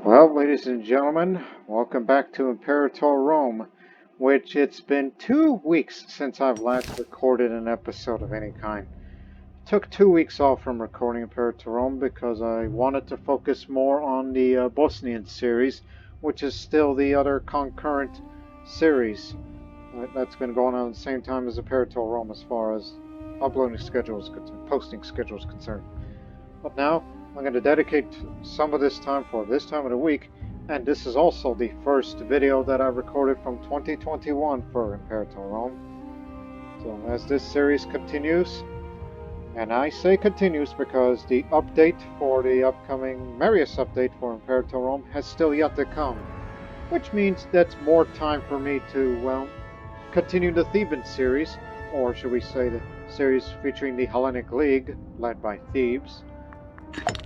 Well, ladies and gentlemen, welcome back to Imperator Rome, which it's been 2 weeks since I've last recorded an episode of any kind. Took 2 weeks off from recording Imperator Rome because I wanted to focus more on the Bosnian series, which is still the other concurrent series that's been going on at the same time as Imperator Rome as far as uploading schedule is concerned, posting schedule is concerned. But now, I'm going to dedicate some of this time for this time of the week, and this is also the first video that I recorded from 2021 for Imperator Rome. So as this series continues, and I say continues because the update for the upcoming Marius update for Imperator Rome has still yet to come, which means that's more time for me to, well, continue the Theban series, or should we say the series featuring the Hellenic League, led by Thebes,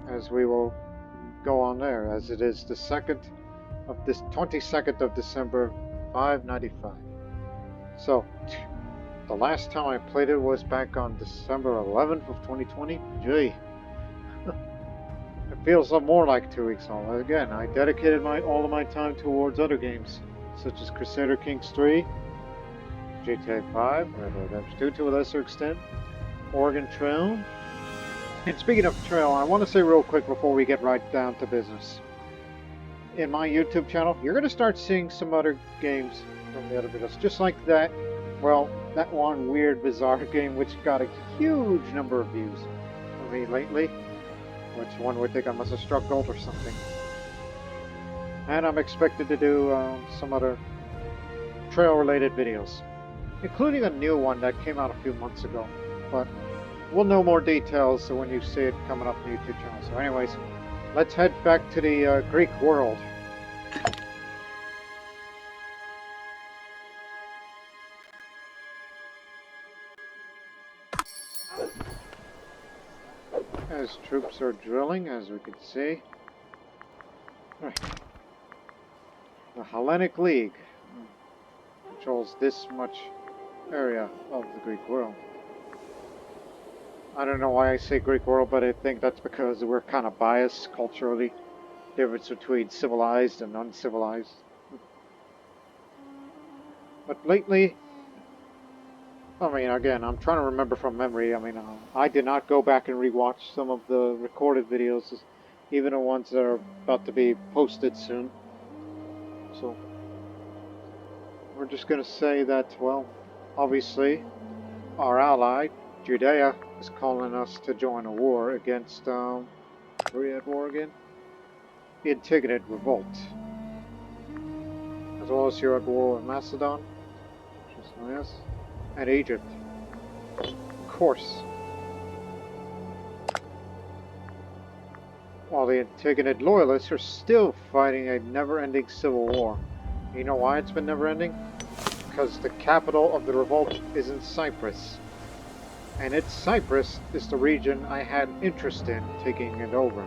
as we will go on there, as it is the 22nd of December, 595. So, the last time I played it was back on December 11th of 2020. Gee, it feels more like 2 weeks on. Again, I dedicated all of my time towards other games, such as Crusader Kings 3, GTA 5, Red Dead Redemption 2 to a lesser extent, Oregon Trail. And speaking of Trail, I want to say real quick before we get right down to business. In my YouTube channel, you're going to start seeing some other games from the other videos. Just like that, well, that one weird, bizarre game which got a huge number of views for me lately. Which one would think I must have struck gold or something. And I'm expected to do some other Trail-related videos. Including a new one that came out a few months ago. But we'll know more details when you see it coming up on the YouTube channel. So anyways, let's head back to the Greek world. As troops are drilling, as we can see. The Hellenic League controls this much area of the Greek world. I don't know why I say Greek world, but I think that's because we're kind of biased culturally. Difference between civilized and uncivilized. But lately, I mean, again, I'm trying to remember from memory. I mean, I did not go back and rewatch some of the recorded videos, even the ones that are about to be posted soon. So, we're just going to say that, well, obviously, our ally, Judea, is calling us to join a war against, were we at war again? The Antigonid Revolt. As well as you're at war with Macedon, yes, and Egypt. Of course. While the Antigonid loyalists are still fighting a never-ending civil war. You know why it's been never-ending? Because the capital of the revolt is in Cyprus. And it's Cyprus is the region I had interest in taking it over.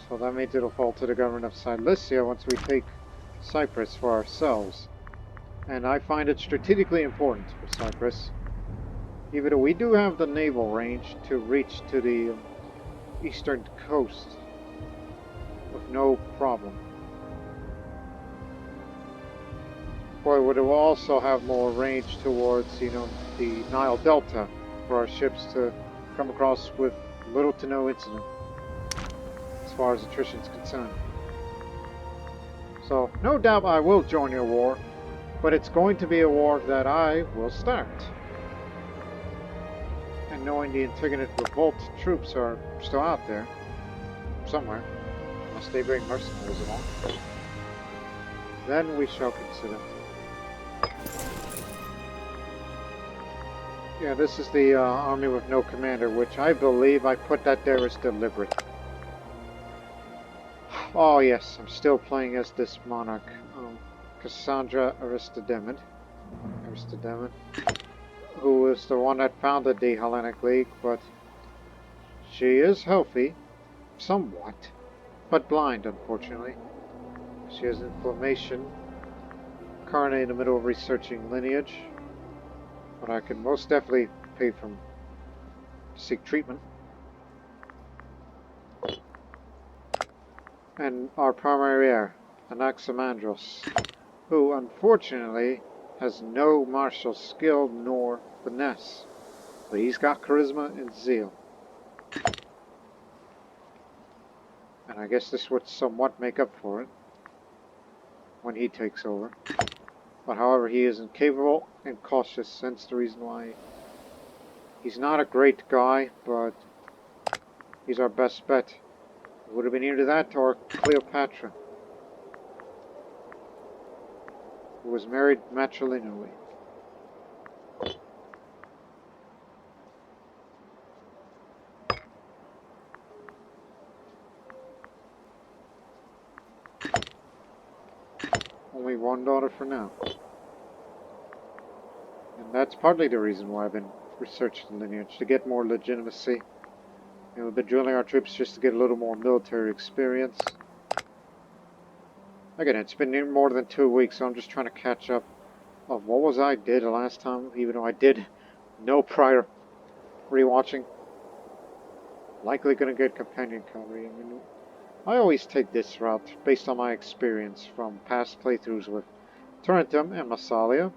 So that means it'll fall to the government of Cilicia once we take Cyprus for ourselves. And I find it strategically important for Cyprus. Even though we do have the naval range to reach to the eastern coast with no problem. But we would also have more range towards, you know, the Nile Delta for our ships to come across with little to no incident as far as attrition is concerned. So, no doubt I will join your war, but it's going to be a war that I will start. And knowing the Antigonid Revolt troops are still out there, somewhere, unless they bring mercenaries along, then we shall consider. Yeah, this is the army with no commander, which I believe I put that there as deliberate. Oh yes, I'm still playing as this monarch, Cassandra Aristodemid, who is the one that founded the Hellenic League, but she is healthy, somewhat, but blind, unfortunately. She has inflammation, currently in the middle of researching lineage, but I can most definitely pay for to seek treatment. And our primary heir, Anaximandrus, who unfortunately has no martial skill nor finesse, but he's got charisma and zeal. And I guess this would somewhat make up for it when he takes over. But however, he is incapable and cautious, hence the reason why he's not a great guy, but he's our best bet. It would have been either that or Cleopatra, who was married matrilineally. Only one daughter for now. And that's partly the reason why I've been researching the lineage, to get more legitimacy. And we've been drilling our troops just to get a little more military experience. Again, it's been more than 2 weeks, so I'm just trying to catch up of what was I did the last time, even though I did no prior rewatching. Likely going to get companion cavalry. I mean, I always take this route based on my experience from past playthroughs with Tarentum and Massalia.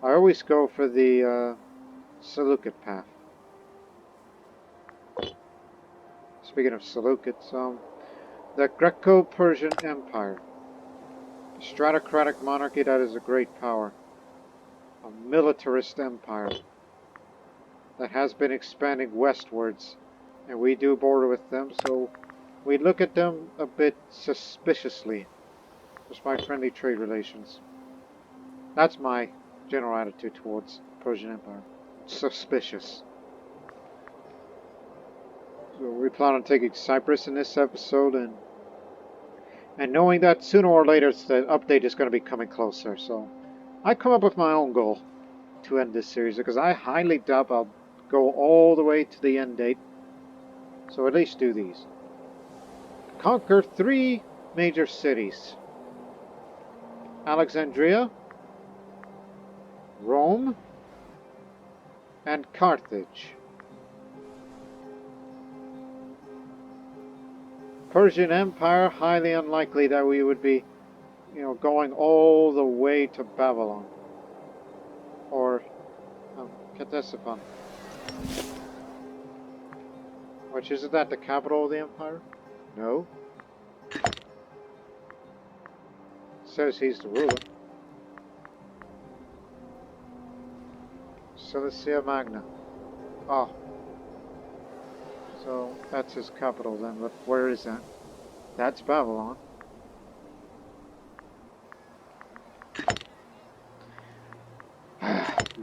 I always go for the Seleucid path. Speaking of Seleucids, the Greco-Persian Empire. A stratocratic monarchy that is a great power. A militarist empire that has been expanding westwards. And we do border with them, so we look at them a bit suspiciously. Despite friendly trade relations. That's my general attitude towards the Persian Empire. Suspicious. So we plan on taking Cyprus in this episode, and knowing that sooner or later the update is going to be coming closer, so I come up with my own goal to end this series, because I highly doubt I'll go all the way to the end date. So at least do these. Conquer 3 major cities. Alexandria, Rome, and Carthage. Persian Empire, highly unlikely that we would be, going all the way to Babylon. Or Ctesiphon. Which, isn't that the capital of the empire? No. Says he's the ruler. Cilicia Magna. Oh. So, that's his capital then, but where is that? That's Babylon.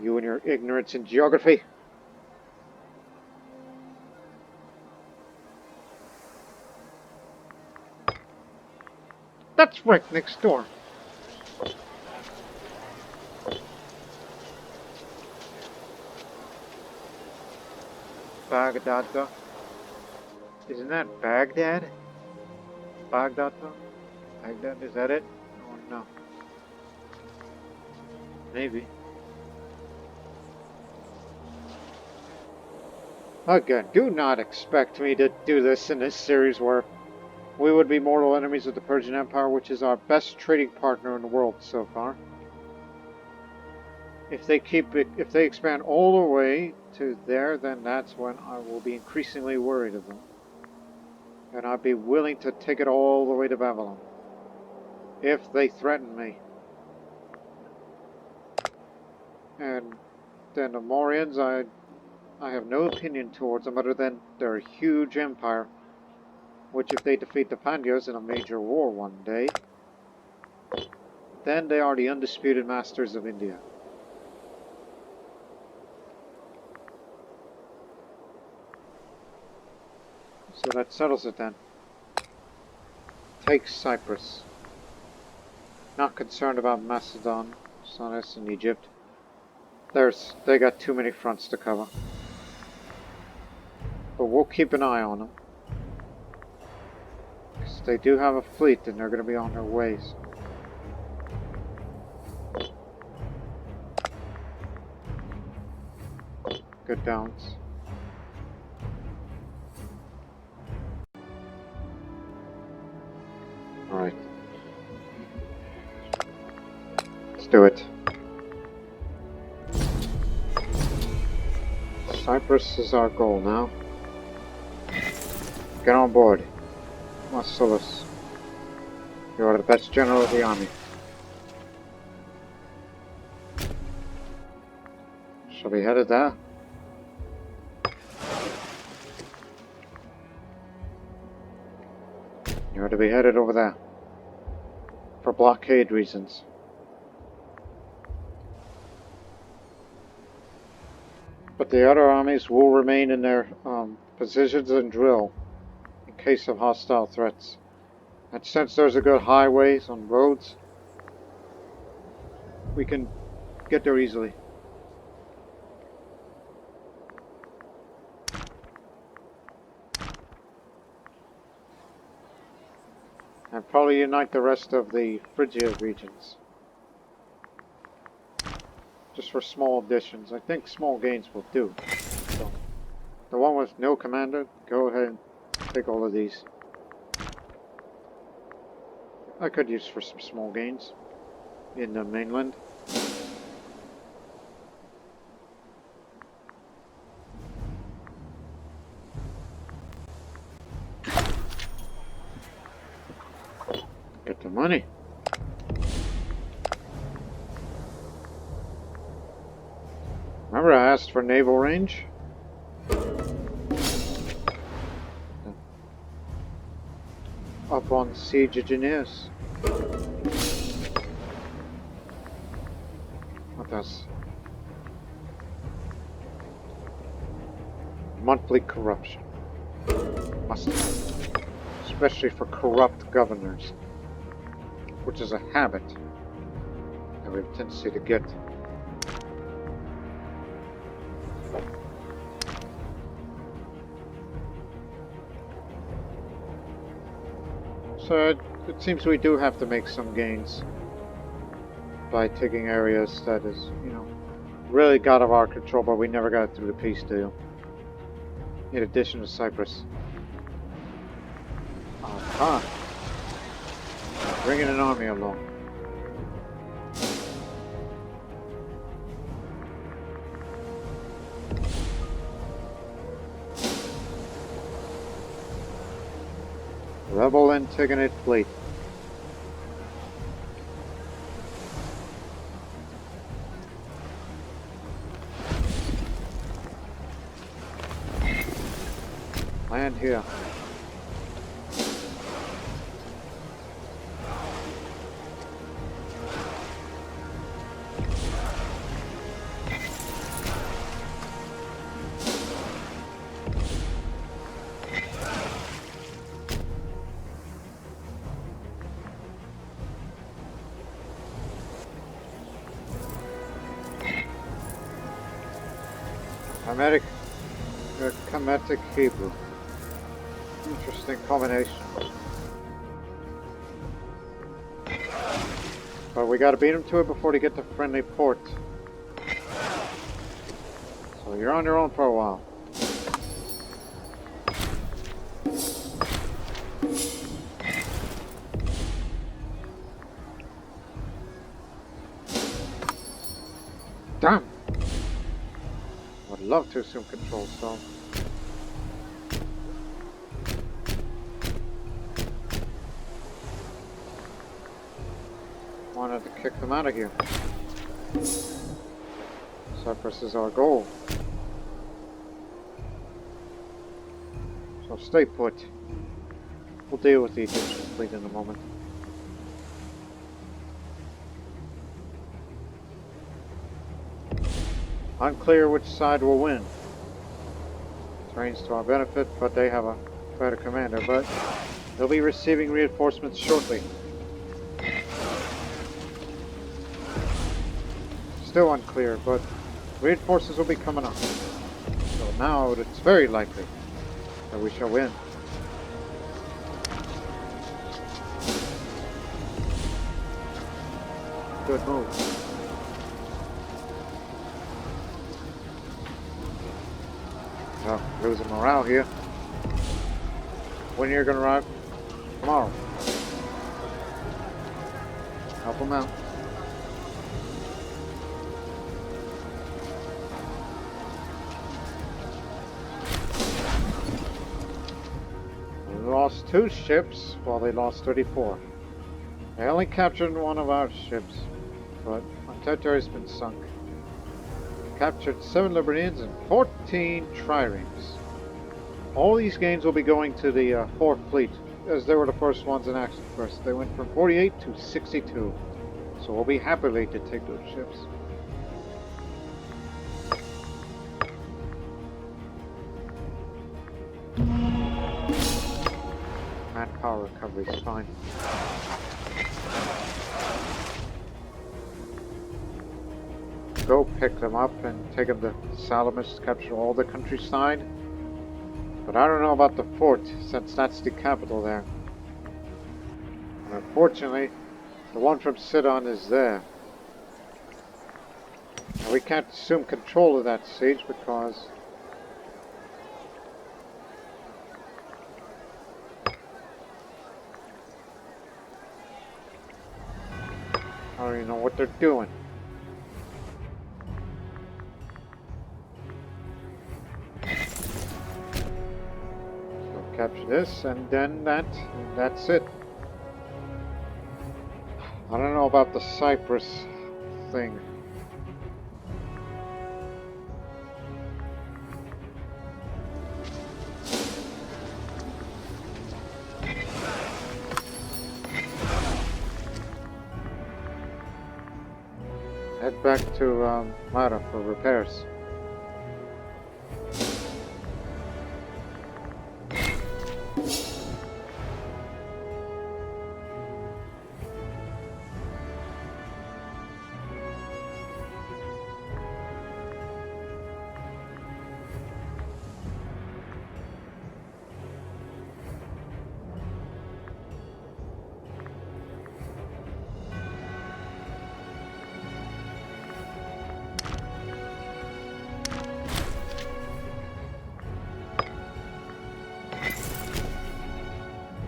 You and your ignorance in geography. That's right next door. Baghdad. Isn't that Baghdad? Baghdad? Baghdad, is that it? Oh no. Maybe. Again, do not expect me to do this in this series where we would be mortal enemies of the Persian Empire, which is our best trading partner in the world so far. If they expand all the way to there, then that's when I will be increasingly worried of them. And I'd be willing to take it all the way to Babylon. If they threaten me. And then the Morians, I have no opinion towards them other than they're a huge empire. Which if they defeat the Pandyas in a major war one day, then they are the undisputed masters of India. So that settles it then. Take Cyprus. Not concerned about Macedon, Sonus, and Egypt. They got too many fronts to cover. But we'll keep an eye on them. Because they do have a fleet and they're going to be on their ways. Good balance. Alright. Let's do it. Cyprus is our goal now. Get on board. Marcellus. You are the best general of the army. Shall we head there? You are to be headed over there. For blockade reasons. But the other armies will remain in their positions and drill in case of hostile threats. And since there's a good highways on roads, we can get there easily. And probably unite the rest of the Phrygia regions. Just for small additions. I think small gains will do. So, the one with no commander, go ahead and take all of these. I could use for some small gains in the mainland. Get the money. Remember I asked for naval range? Up on Siege Engineers. What else? Monthly corruption. Must have. Especially for corrupt governors. Which is a habit that we have a tendency to get. So it seems we do have to make some gains by taking areas that is, you know, really got out of our control, but we never got it through the peace deal. In addition to Cyprus. Aha! Bringing an army along. Rebel Antigonid fleet. Land here. Kemetic Hebrew. Interesting combination. But we gotta beat them to it before they get to friendly port. So you're on your own for a while. Damn! Would love to assume control, so. Wanted to kick them out of here. Cyprus is our goal. So stay put. We'll deal with the Egyptian fleet in a moment. Unclear which side will win. Terrain's to our benefit, but they have a better commander, but they'll be receiving reinforcements shortly. Still unclear, but reinforcements will be coming up. So now it's very likely that we shall win. Good move. Oh, losing morale here. When are you gonna arrive? Tomorrow. Help them out. We lost 2 ships while they lost 34. They only captured one of our ships, but our territory has been sunk. We captured 7 Libertines and 14 triremes. All these gains will be going to the 4th Fleet, as they were the first ones in action first. They went from 48 to 62, so we'll be happy to take those ships. Manpower recovery is fine. Go pick them up and take them to Salamis to capture all the countryside. But I don't know about the fort, since that's the capital there. And unfortunately, the one from Sidon is there. Now, we can't assume control of that siege because I don't even know what they're doing. Capture this, and then that's it. I don't know about the Cyprus thing. Head back to Mara for repairs.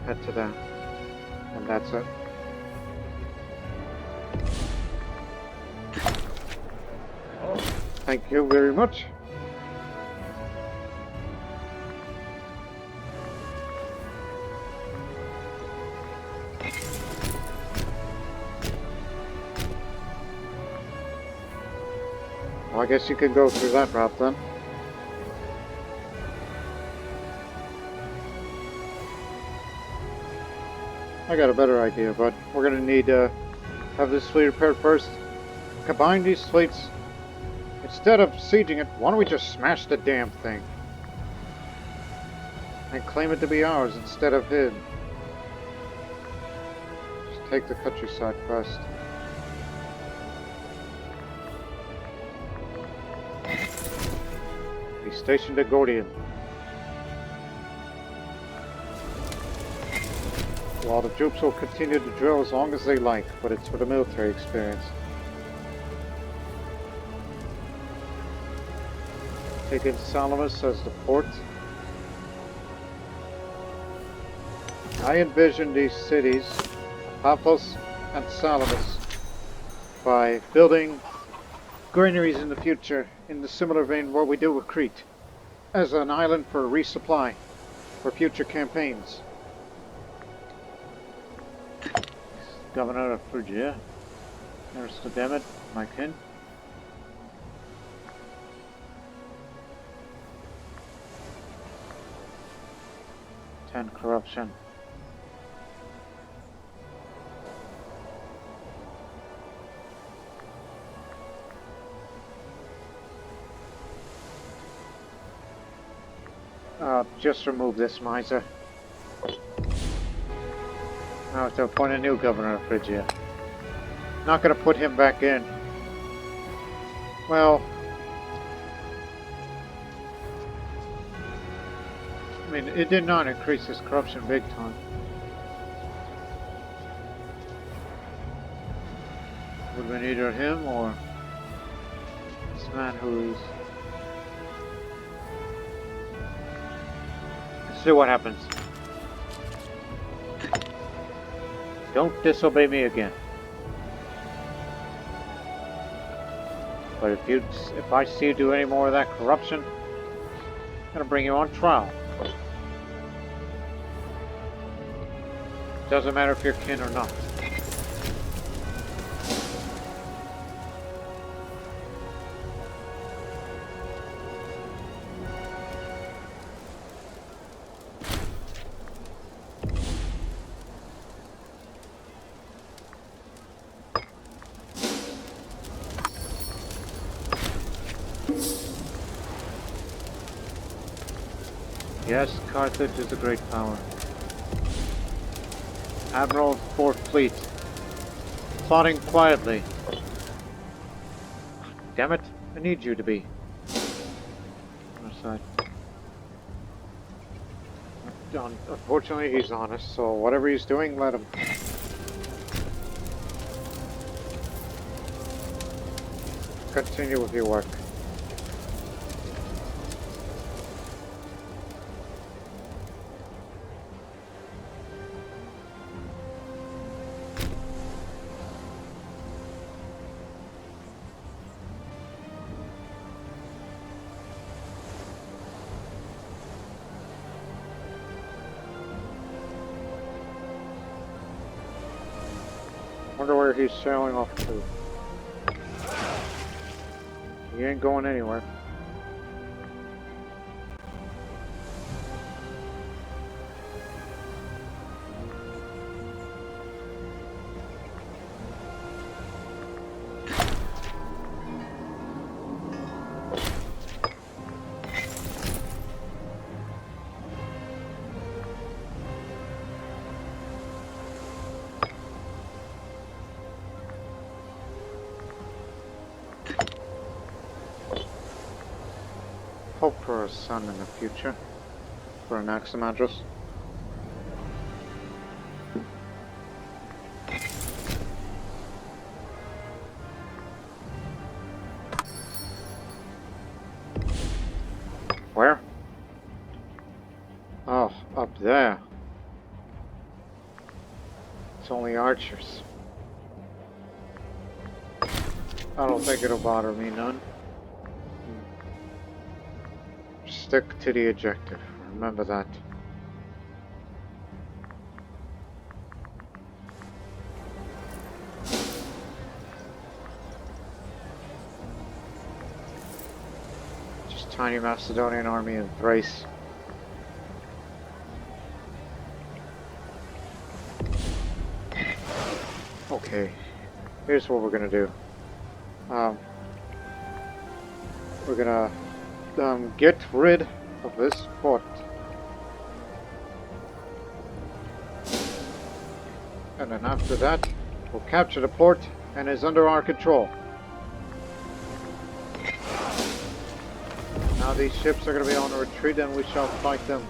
Head to that, and that's it. Thank you very much. Well, I guess you could go through that route then. I got a better idea, but we're gonna need to have this fleet repaired first. Combine these fleets. Instead of sieging it, why don't we just smash the damn thing? And claim it to be ours instead of his. Just take the countryside first. Be stationed at Gordian. While the troops will continue to drill as long as they like, but it's for the military experience. Take in Salamis as the port. I envision these cities, Paphos and Salamis, by building granaries in the future in the similar vein of what we do with Crete, as an island for resupply for future campaigns. Governor of Phrygia, there's the Demet, my kin. Corruption. Just remove this miser. Now to appoint a new governor of Phrygia. Not going to put him back in. Well, I mean, it did not increase his corruption big time. Would have been either him or this man who is see what happens. Don't disobey me again. But if I see you do any more of that corruption, I'm gonna bring you on trial. Doesn't matter if you're kin or not. Yes, Carthage is a great power. Admiral of the Fourth Fleet. Plotting quietly. Damn it, I need you to be. Other side. Unfortunately, he's honest, so whatever he's doing, let him. Continue with your work. Wonder where he's sailing off to. He ain't going anywhere. Hope for a son in the future. For Anaximandrus. Where? Oh, up there. It's only archers. I don't think it'll bother me none. Stick to the objective. Remember that. Just tiny Macedonian army in Thrace. Okay. Here's what we're gonna do. We're gonna get rid of this fort. And then after that, we'll capture the port and it's under our control. Now these ships are going to be on a retreat and we shall fight them.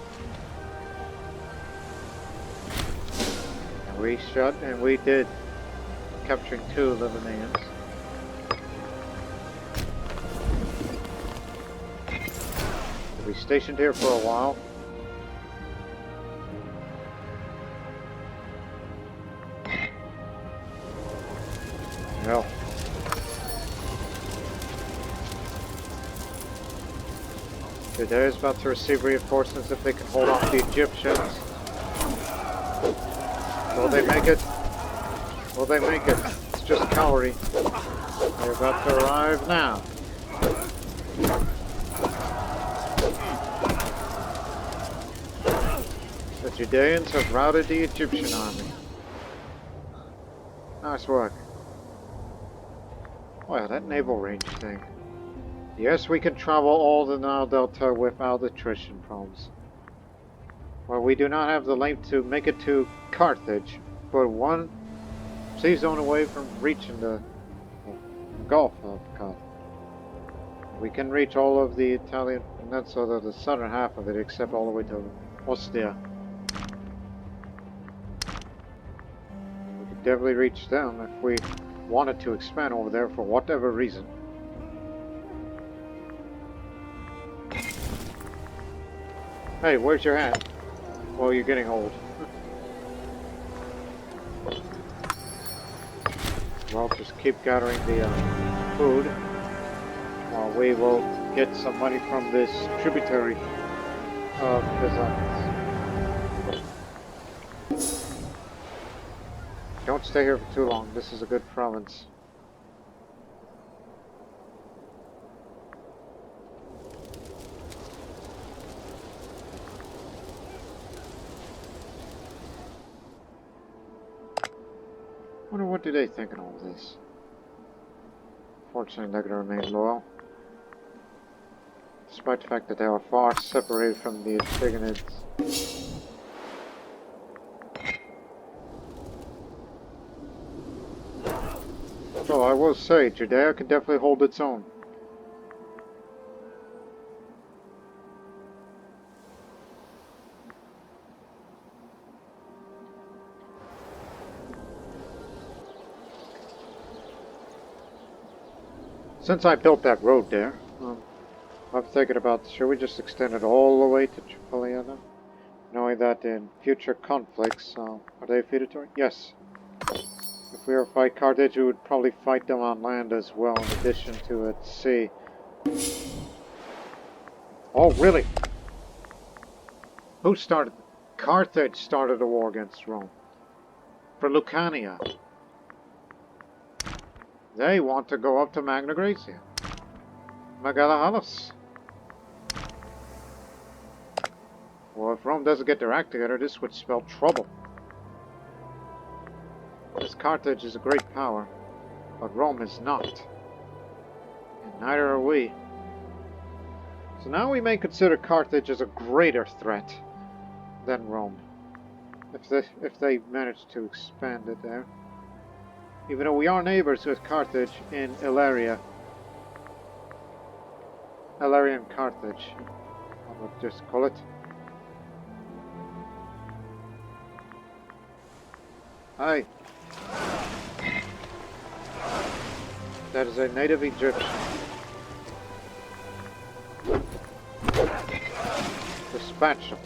And we did, capturing 2 Lebanese. We'll be stationed here for a while. No. Judea is about to receive reinforcements if they can hold off the Egyptians. Will they make it? Will they make it? It's just cavalry. They're about to arrive now. The Judeans have routed the Egyptian army. Nice work. Well, that naval range thing. Yes, we can travel all the Nile Delta without attrition problems. Well, we do not have the length to make it to Carthage, but 1 sea zone away from reaching the Gulf of Carthage. We can reach all of the Italian peninsula, the southern half of it, except all the way to Ostia. We could definitely reach them if we wanted to expand over there for whatever reason. Hey, where's your hat? Well, you're getting old. Well, just keep gathering the food while we will get some money from this tributary of Byzantium. Don't stay here for too long. This is a good province. Wonder what do they think of all this? Fortunately, they're going to remain loyal, despite the fact that they are far separated from the Antagonists. So I will say, Judea can definitely hold its own. Since I built that road there, I'm thinking about, should we just extend it all the way to Tripoliana? Knowing that in future conflicts, are they feudatory? Yes. If we were to fight Carthage, we would probably fight them on land as well, in addition to at sea. Oh, really? Who started? Carthage started a war against Rome. For Lucania. They want to go up to Magna Graecia. Megalopolis. Well, if Rome doesn't get their act together, this would spell trouble. This Carthage is a great power, but Rome is not. And neither are we. So now we may consider Carthage as a greater threat than Rome. If they manage to expand it there. Even though we are neighbors with Carthage in Ilaria. Ilaria and Carthage. I would just call it. Hi. That is a native Egyptian. Dispatch him.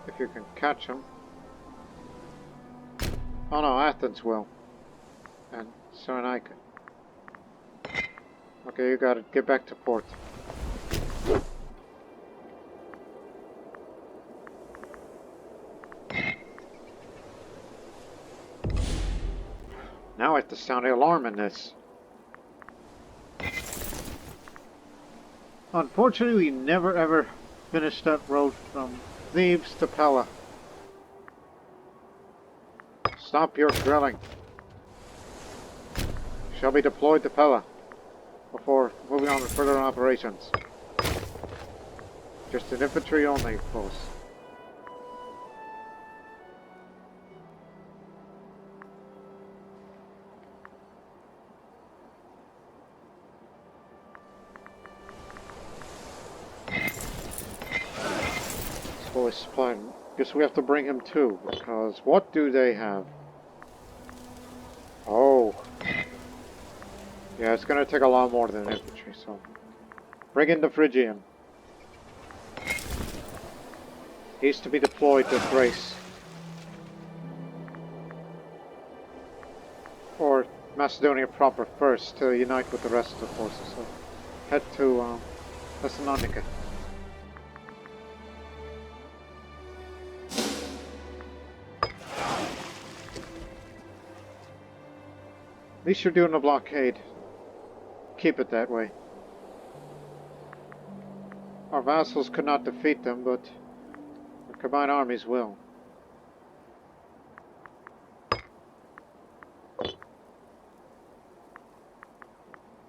If you can catch him. Oh no, Athens will. And Cyrenaica. Okay, you got it. Get back to port. Now I have to sound the alarm in this. Unfortunately, we never ever finished that road from Thebes to Pella. Stop your drilling. Shall be deployed to Pella before moving on with further operations. Just an infantry only, of course. Supply. Guess we have to bring him too, because what do they have? Oh. Yeah, it's going to take a lot more than infantry, so... Bring in the Phrygian. He's to be deployed to Thrace. Or Macedonia proper first, to unite with the rest of the forces. So head to Thessalonica. At least you're doing a blockade. Keep it that way. Our vassals could not defeat them, but our combined armies will.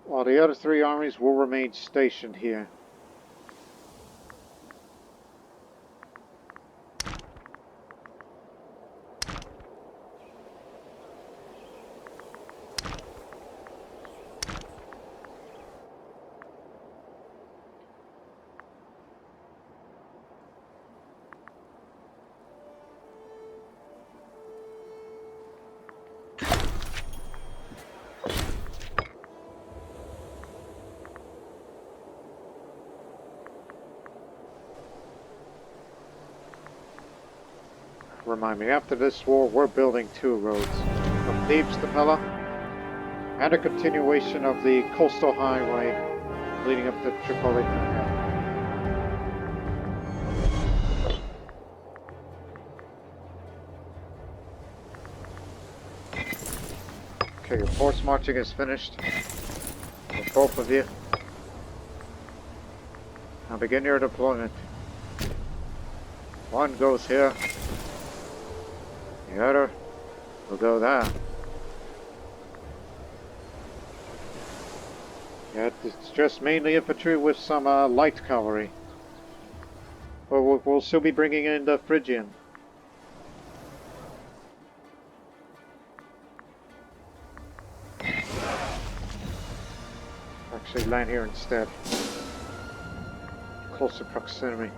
While the other three armies will remain stationed here. remind me, after this war, we're building 2 roads. From Thebes to Pella, and a continuation of the coastal highway leading up to Tripoli. Okay, your force marching is finished. For both of you. Now begin your deployment. One goes here. The other will go there. Yeah, it's just mainly infantry with some light cavalry. But we'll still be bringing in the Phrygian. Actually land here instead. Closer proximity.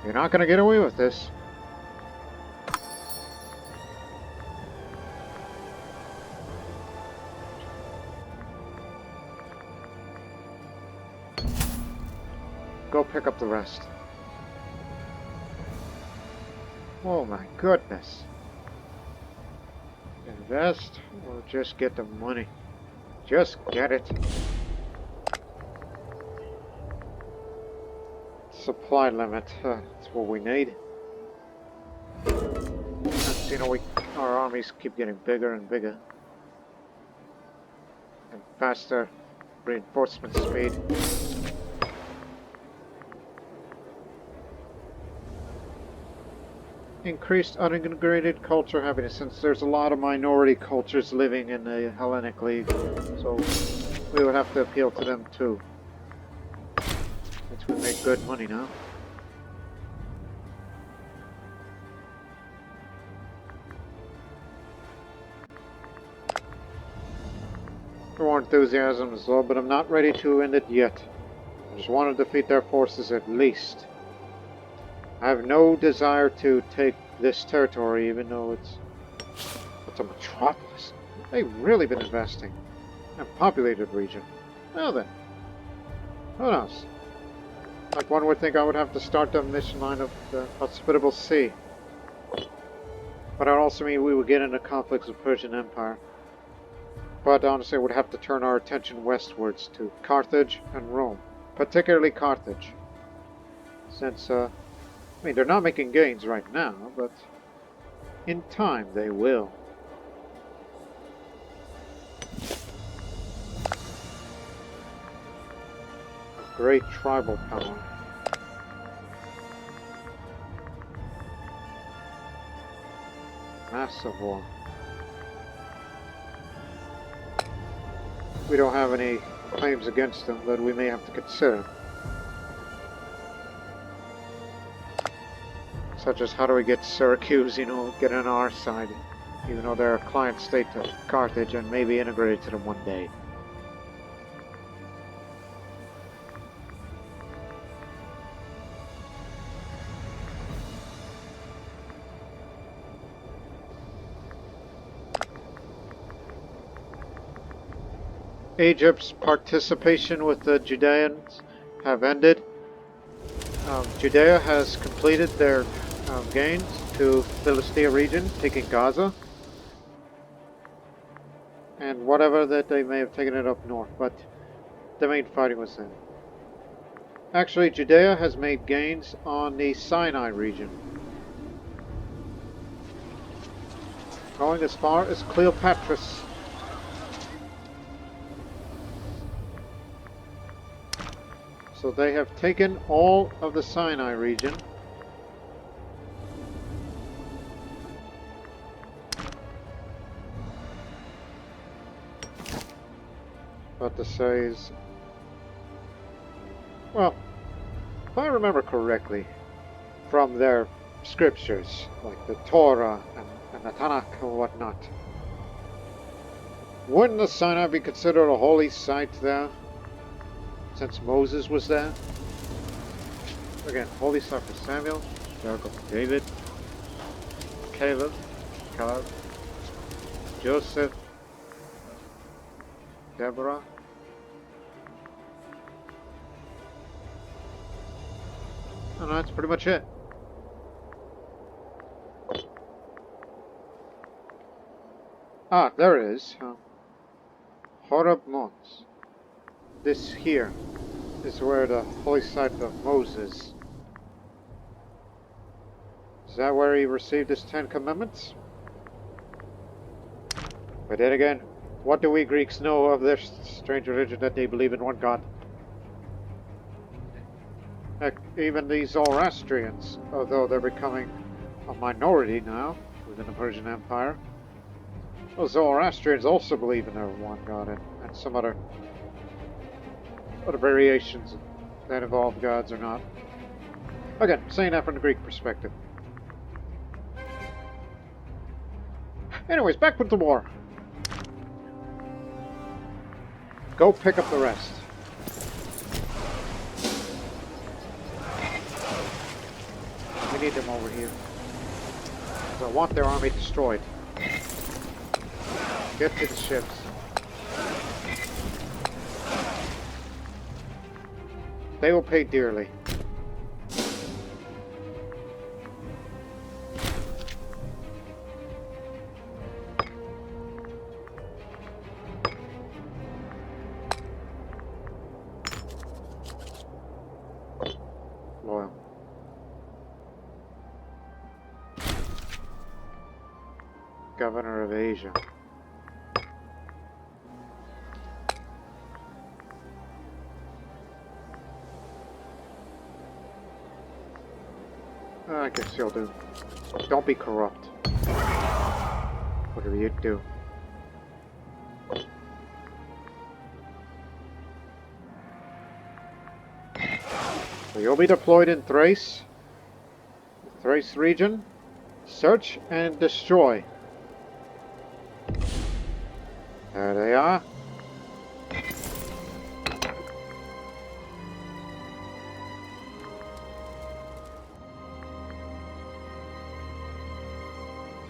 You're not going to get away with this. Go pick up the rest. Oh my goodness. Invest or just get the money? Just get it. Supply limit, that's what we need. And, you know, our armies keep getting bigger and bigger. And faster reinforcement speed. Increased unintegrated culture happiness, since there's a lot of minority cultures living in the Hellenic League, so we would have to appeal to them too. Since we make good money now. More enthusiasm as well, but I'm not ready to end it yet. I just want to defeat their forces at least. I have no desire to take this territory, even though it's a metropolis. They've really been investing in a populated region. Well then, who knows? Like one would think I would have to start the mission line of the hospitable sea. But that would also mean we would get into conflicts with Persian Empire. But honestly, I would have to turn our attention westwards to Carthage and Rome. Particularly Carthage. Since, I mean, they're not making gains right now, but in time they will. A great tribal power. Massive war. We don't have any claims against them that we may have to consider. Such as how do we get Syracuse, you know, get on our side, even though they're a client state to Carthage and maybe integrated to them one day. Egypt's participation with the Judeans have ended. Judea has completed their gains to Philistia region, taking Gaza, and whatever that they may have taken it up north, but the main fighting was there. Actually, Judea has made gains on the Sinai region, going as far as Cleopatra's. So they have taken all of the Sinai region. But to say is, well, if I remember correctly, from their scriptures, like the Torah and the Tanakh and whatnot, wouldn't the Sinai be considered a holy site there? Since Moses was there. Again, holy site for Samuel, miracle for David, Caleb, Caleb, Joseph, Deborah. And that's pretty much it. Ah, there it is. Horeb Mons. This here is where the holy site of Moses. Is that where he received his 10 commandments? But then again, what do we Greeks know of this strange religion that they believe in one God? Heck, even these Zoroastrians, although they're becoming a minority now within the Persian Empire, those Zoroastrians also believe in their one God and some other variations that involve gods or not. Again, saying that from the Greek perspective. Anyways, back with the war. Go pick up the rest. We need them over here. I want their army destroyed. Get to the ships. They will pay dearly. Loyal. Governor of Asia. I guess you'll do. Don't be corrupt. Whatever you do. So you'll be deployed in Thrace. The Thrace region. Search and destroy. There they are.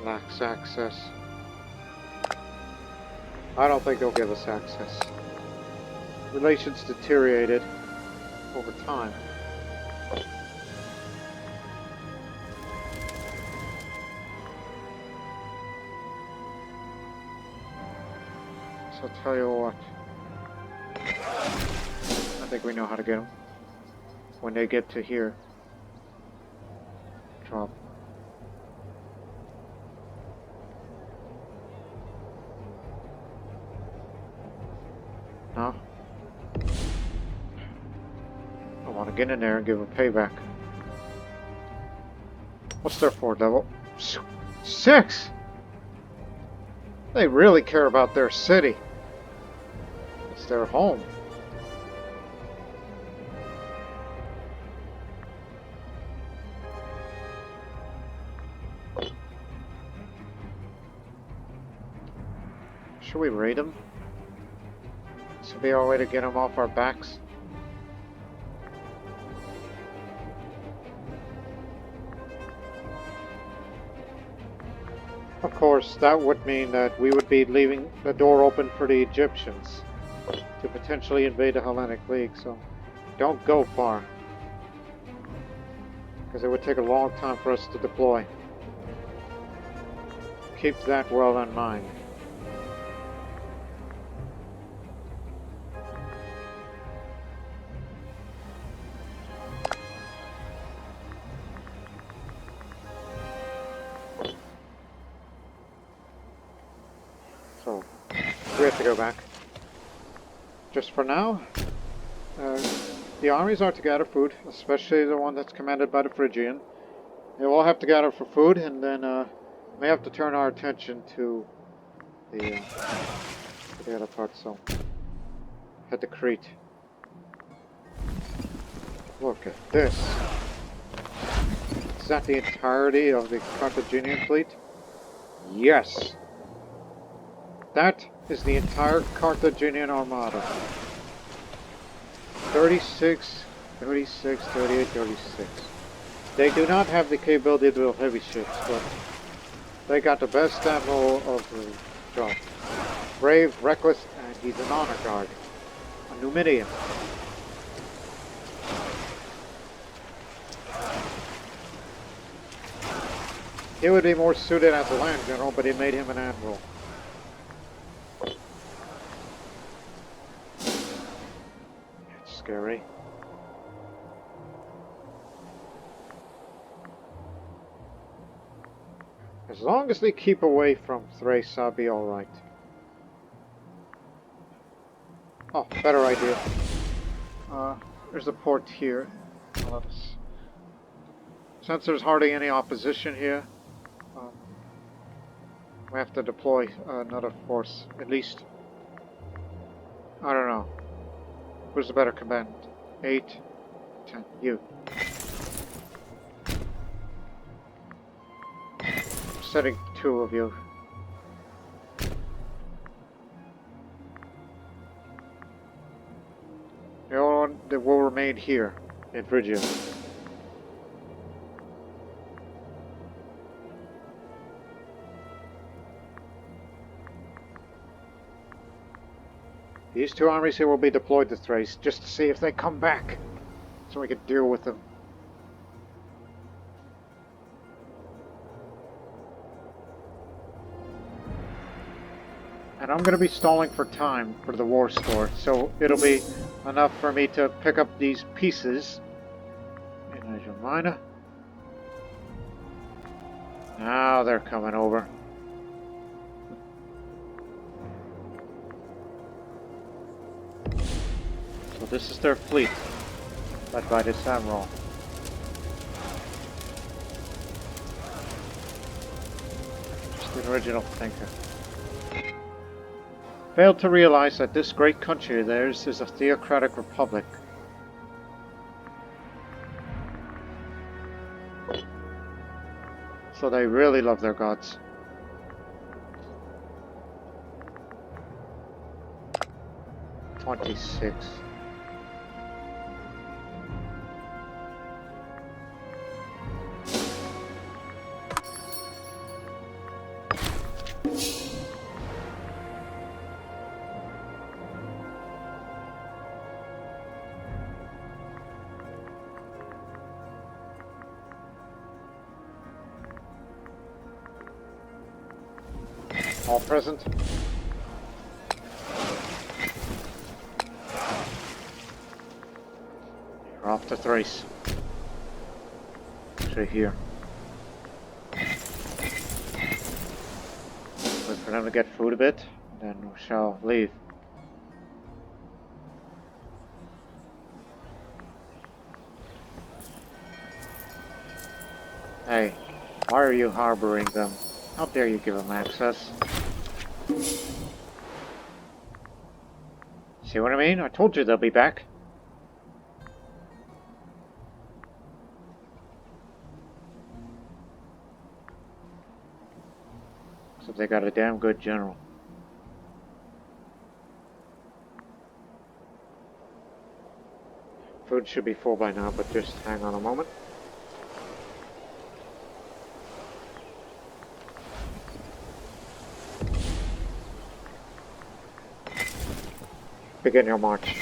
Lacks access. I don't think they'll give us access. Relations deteriorated over time. So I'll tell you what. I think we know how to get them. When they get to here. Drop. No. I want to get in there and give them payback. What's their fort level? 6! They really care about their city. It's their home. Should we raid them? This would be our way to get them off our backs. Of course, that would mean that we would be leaving the door open for the Egyptians to potentially invade the Hellenic League, so don't go far. Because it would take a long time for us to deploy. Keep that well in mind. So, we have to go back. Just for now, the armies are to gather food, especially the one that's commanded by the Phrygian. They will have to gather for food, and then may have to turn our attention to the other part, so head to Crete. Look at this. Is that the entirety of the Carthaginian fleet? Yes! That is the entire Carthaginian armada. 36, 36, 38, 36. They do not have the capability to build heavy ships, but They got the best admiral of the job. Brave, reckless, and he's an honor guard. A Numidian. He would be more suited as a land general, but he made him an admiral. It's scary. As long as they keep away from Thrace, I'll be alright. Oh, better idea. There's a port here. Since there's hardly any opposition here, we have to deploy another force. At least, I don't know. Who's the better command? 8, 10. You. Setting 2 of you. The only one that will remain here in Phrygia. These 2 armies here will be deployed to Thrace just to see if they come back, so we can deal with them. And I'm going to be stalling for time for the war store, so it'll be enough for me to pick up these pieces in Asia Minor. Now they're coming over. So this is their fleet, led by this admiral. Just the original thinker. Failed to realize that this great country of theirs is a theocratic republic. So they really love their gods. $26. All present. We're off to Thrace. Actually here. Wait for them to get food a bit, then we shall leave. Hey, why are you harboring them? How dare you give them access? See what I mean? I told you they'll be back. Except they got a damn good general. Food should be full by now, but just hang on a moment. Begin your march.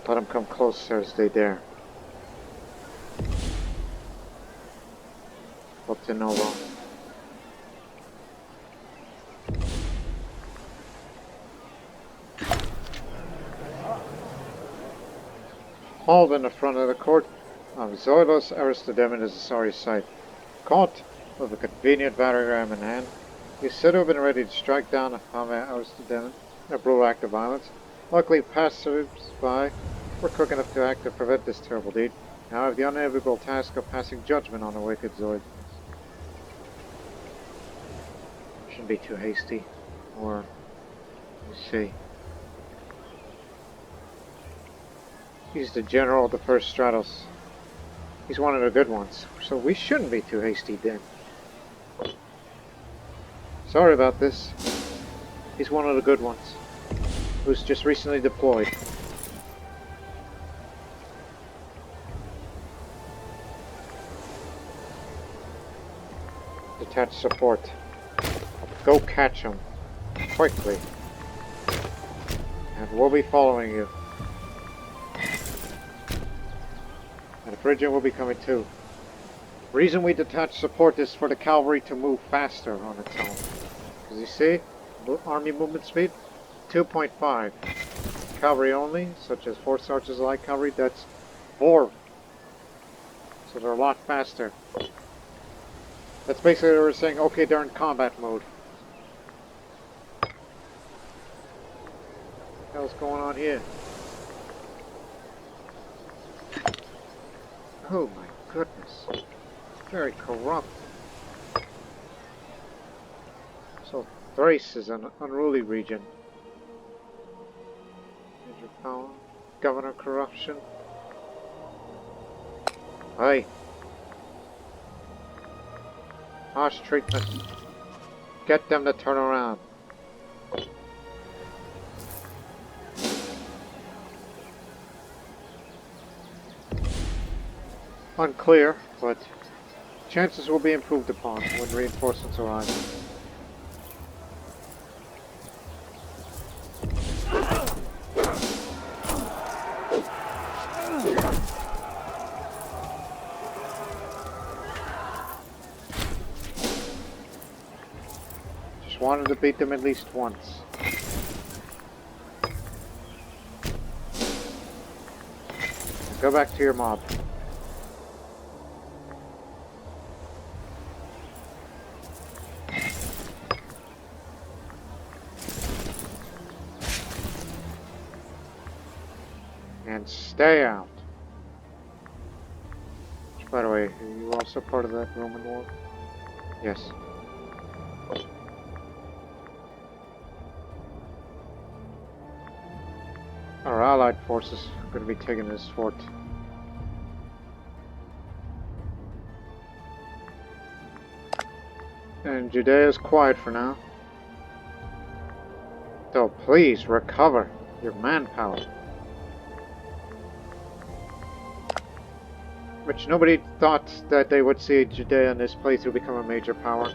Let them come closer as they dare. Hope to know well. Hauled in the front of the court. Zoilos Aristodemus is a sorry sight. Caught with a convenient battering ram in hand, he said to have been ready to strike down upon Aristodemus in a brutal act of violence. Luckily, passers-by were quick enough to act to prevent this terrible deed. Now I have the unenviable task of passing judgment on the wicked Zoilos. Shouldn't be too hasty, or let's see. He's the general of the first Stratos. He's one of the good ones, so we shouldn't be too hasty then. Sorry about this. He's one of the good ones, who's just recently deployed. Detach support. Go catch them. Quickly. And we'll be following you. And the Phrygian will be coming too. Reason we detach support is for the cavalry to move faster on its own. As you see, army movement speed, 2.5. Cavalry only, such as horse archers light cavalry, that's 4. So they're a lot faster. That's basically what we're saying, okay, they're in combat mode. What the hell's going on here? Oh my goodness. Very corrupt. So Thrace is an unruly region. Major power. Governor corruption. Aye. Harsh treatment. Get them to turn around. Unclear, but chances will be improved upon when reinforcements arrive. Just wanted to beat them at least once. Go back to your mob. And stay out. Which, by the way, are you also part of that Roman war? Yes. Our allied forces are going to be taking this fort. And Judea is quiet for now. So please recover your manpower. Which nobody thought that they would see Judea in this place will become a major power.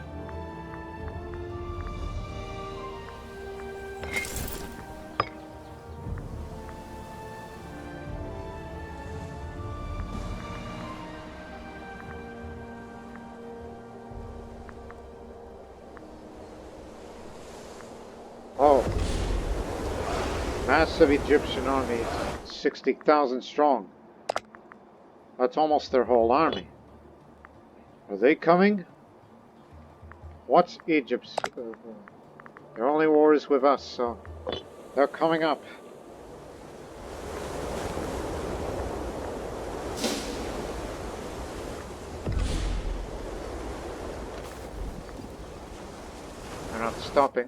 Oh. Massive Egyptian army, 60,000 strong. That's almost their whole army. Are they coming? What's Egypt's... their only war is with us, so... they're coming up. They're not stopping.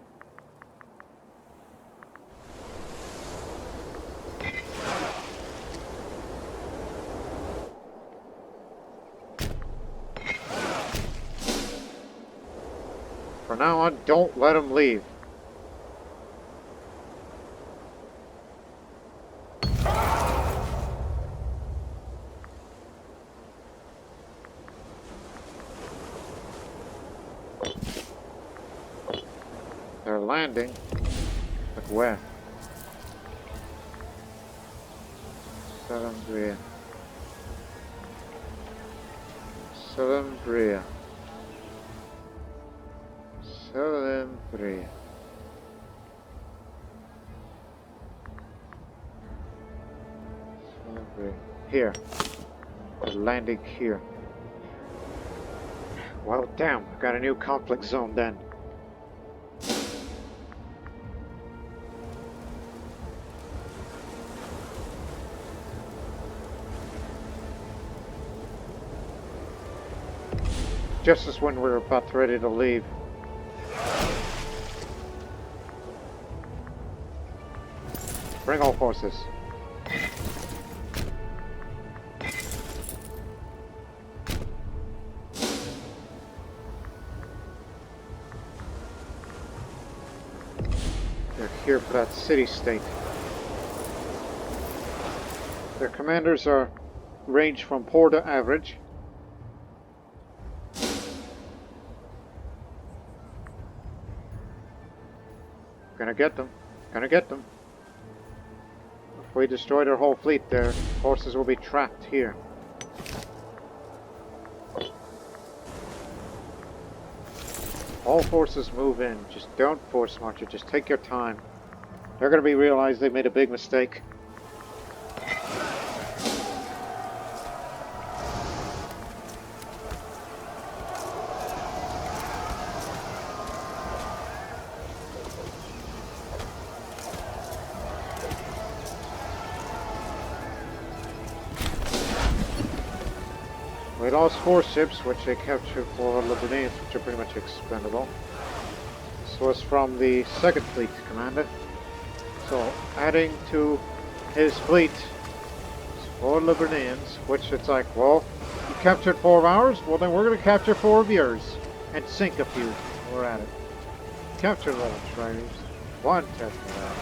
From now on, don't let them leave. They're landing. But where? Alexandria. Alexandria. Alexandria. Here. They're landing here. Well, damn, I got a new conflict zone then. Just as when we were about ready to leave. Bring all forces. They're here for that city-state. Their commanders are range from poor to average. Gonna get them. Gonna get them. If we destroy their whole fleet, their forces will be trapped here. All forces move in. Just don't force march it. Just take your time. They're going to realize they made a big mistake. We lost 4 ships, which they captured for Lebanese, which are pretty much expendable. This was from the 2nd Fleet Commander. So, adding to his fleet, 4 Lebanese, which it's like, well, you captured 4 of ours? Well, then we're going to capture 4 of yours. And sink a few. We're at it. Capture little traders. 1 test for that.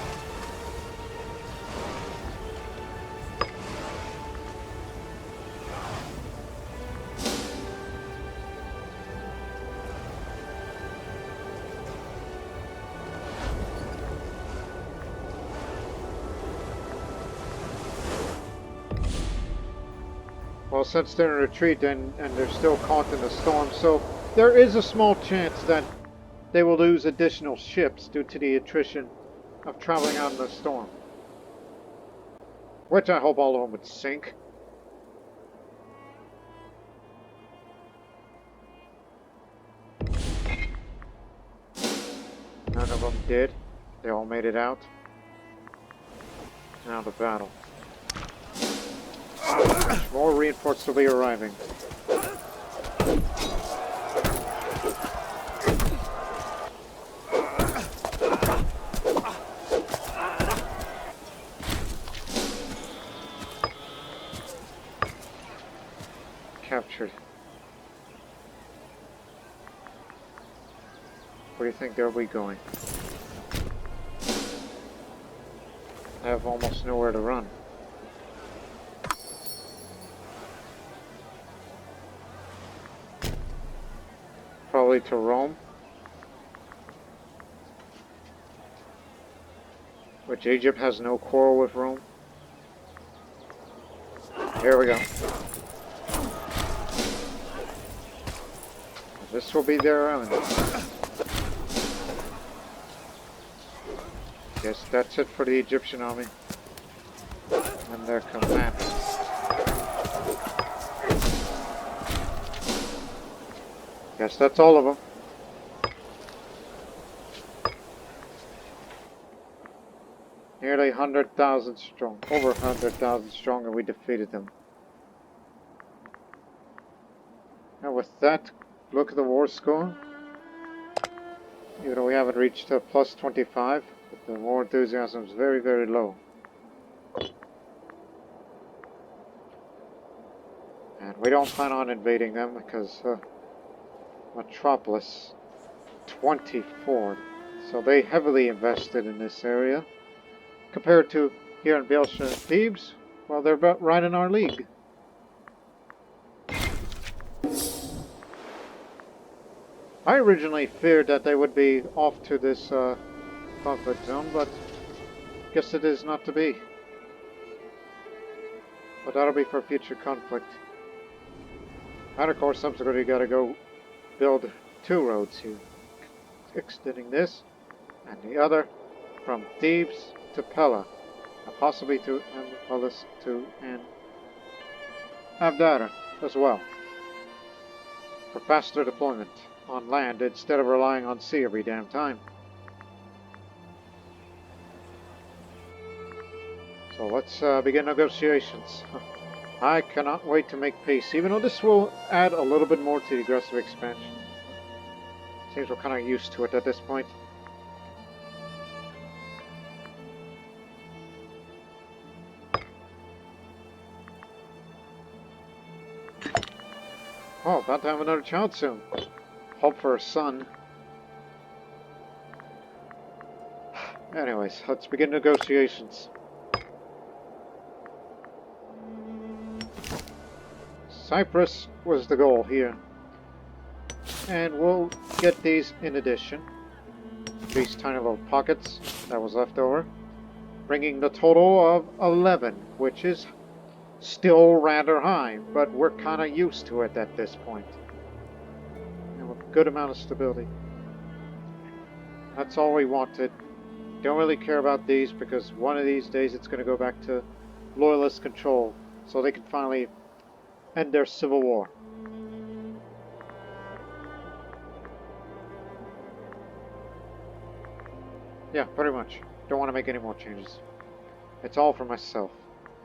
Well, since they're in retreat and they're still caught in the storm, so there is a small chance that they will lose additional ships due to the attrition of traveling out in the storm. Which I hope all of them would sink. None of them did. They all made it out. Now the battle. More reinforcements will be arriving. Captured. Where do you think they'll be going? I have almost nowhere to run. Probably to Rome, which Egypt has no quarrel with Rome. Here we go. This will be their island. Guess that's it for the Egyptian army and their command. Guess that's all of them. Nearly 100,000 strong. Over 100,000 strong, and we defeated them. Now with that, look at the war score. Even though we haven't reached a plus 25, but the war enthusiasm is very, very low. And we don't plan on invading them because Metropolis 24. So they heavily invested in this area. Compared to here in Belgium and Thebes, well, they're about right in our league. I originally feared that they would be off to this conflict zone, but guess it is not to be. But that'll be for future conflict. And of course, subsequently, you gotta go build 2 roads here, extending this and the other from Thebes to Pella, and possibly to Amphipolis to and Abdera as well, for faster deployment on land instead of relying on sea every damn time. So let's begin negotiations. I cannot wait to make peace, even though this will add a little bit more to the aggressive expansion. Seems we're kind of used to it at this point. Oh, about to have another child soon. Hope for a son. Anyways, let's begin negotiations. Cyprus was the goal here. And we'll get these in addition. these tiny little pockets that was left over, bringing the total of 11, which is still rather high, but we're kind of used to it at this point. A good amount of stability. That's all we wanted. Don't really care about these because one of these days it's going to go back to loyalist control so they can finally end their civil war. Yeah, pretty much. Don't want to make any more changes. It's all for myself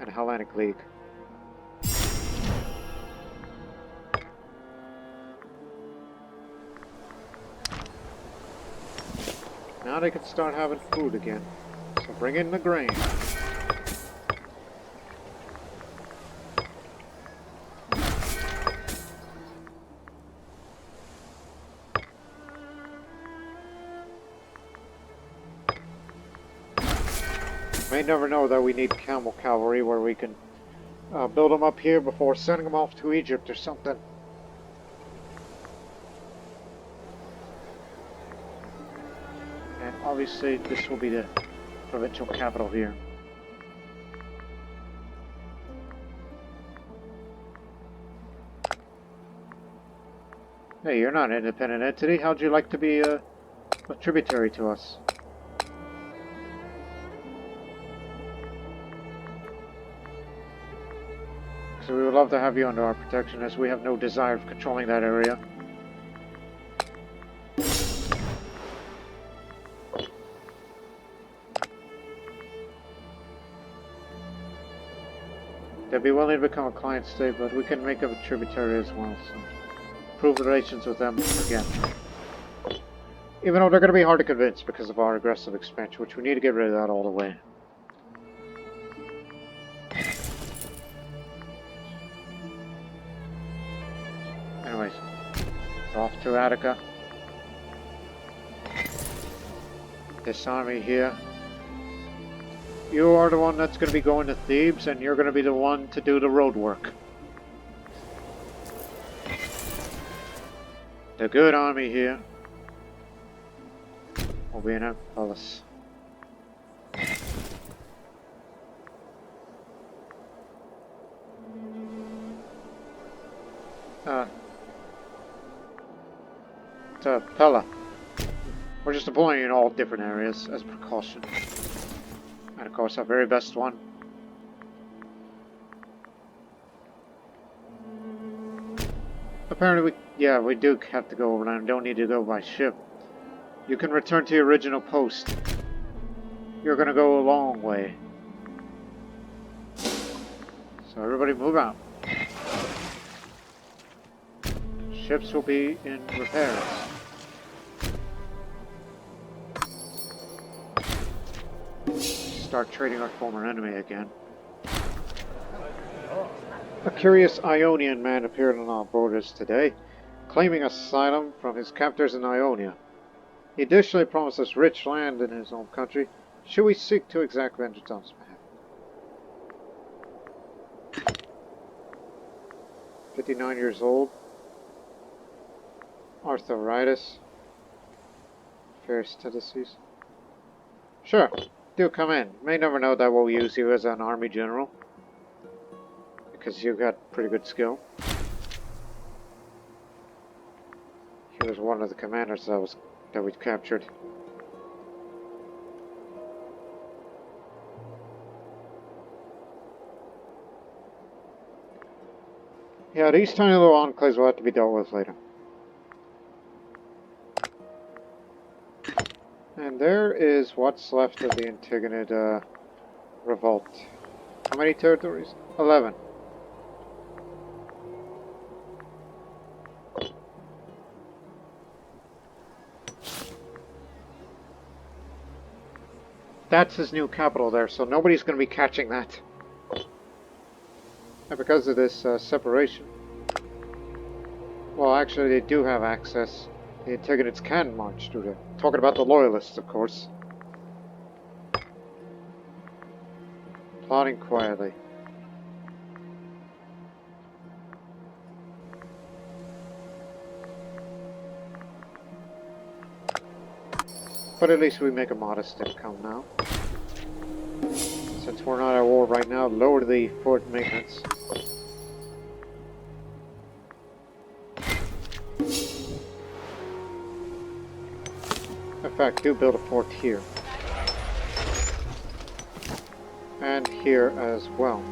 and Hellenic League. Now they can start having food again. So bring in the grain. May never know that we need camel cavalry where we can build them up here before sending them off to Egypt or something. And obviously this will be the provincial capital here. Hey, you're not an independent entity. How'd you like to be a tributary to us? So we would love to have you under our protection as we have no desire of controlling that area. They'd be willing to become a client state, but we can make them a tributary as well, so improve relations with them again. Even though they're going to be hard to convince because of our aggressive expansion, which we need to get rid of that all the way. Anyways, off to Attica. This army here. You are the one that's going to be going to Thebes, and you're going to be the one to do the road work. The good army here will be in Ephesus. To Pella. We're just deploying in all different areas as a precaution. And of course our very best one. Apparently we do have to go overland. Don't need to go by ship. You can return to your original post. You're gonna go a long way. So everybody move out. Ships will be in repairs. Start trading our former enemy again. A curious Ionian man appeared on our borders today, claiming asylum from his captors in Ionia. He additionally promised us rich land in his home country, should we seek to exact vengeance on his behalf. 59 years old. Arthritis. Various tendencies. Sure. Do come in. May never know that we'll use you as an army general. Because you've got pretty good skill. He was one of the commanders that we captured. Yeah, these tiny little enclaves will have to be dealt with later. And there is what's left of the Antigonid revolt. How many territories? 11. That's his new capital there, so nobody's going to be catching that. And because of this separation... Well, actually they do have access. The Antigonids can march through there. Talking about the Loyalists, of course. Plotting quietly. But at least we make a modest income now. Since we're not at war right now, lower the fort maintenance. In fact, do build a fort here. And here as well.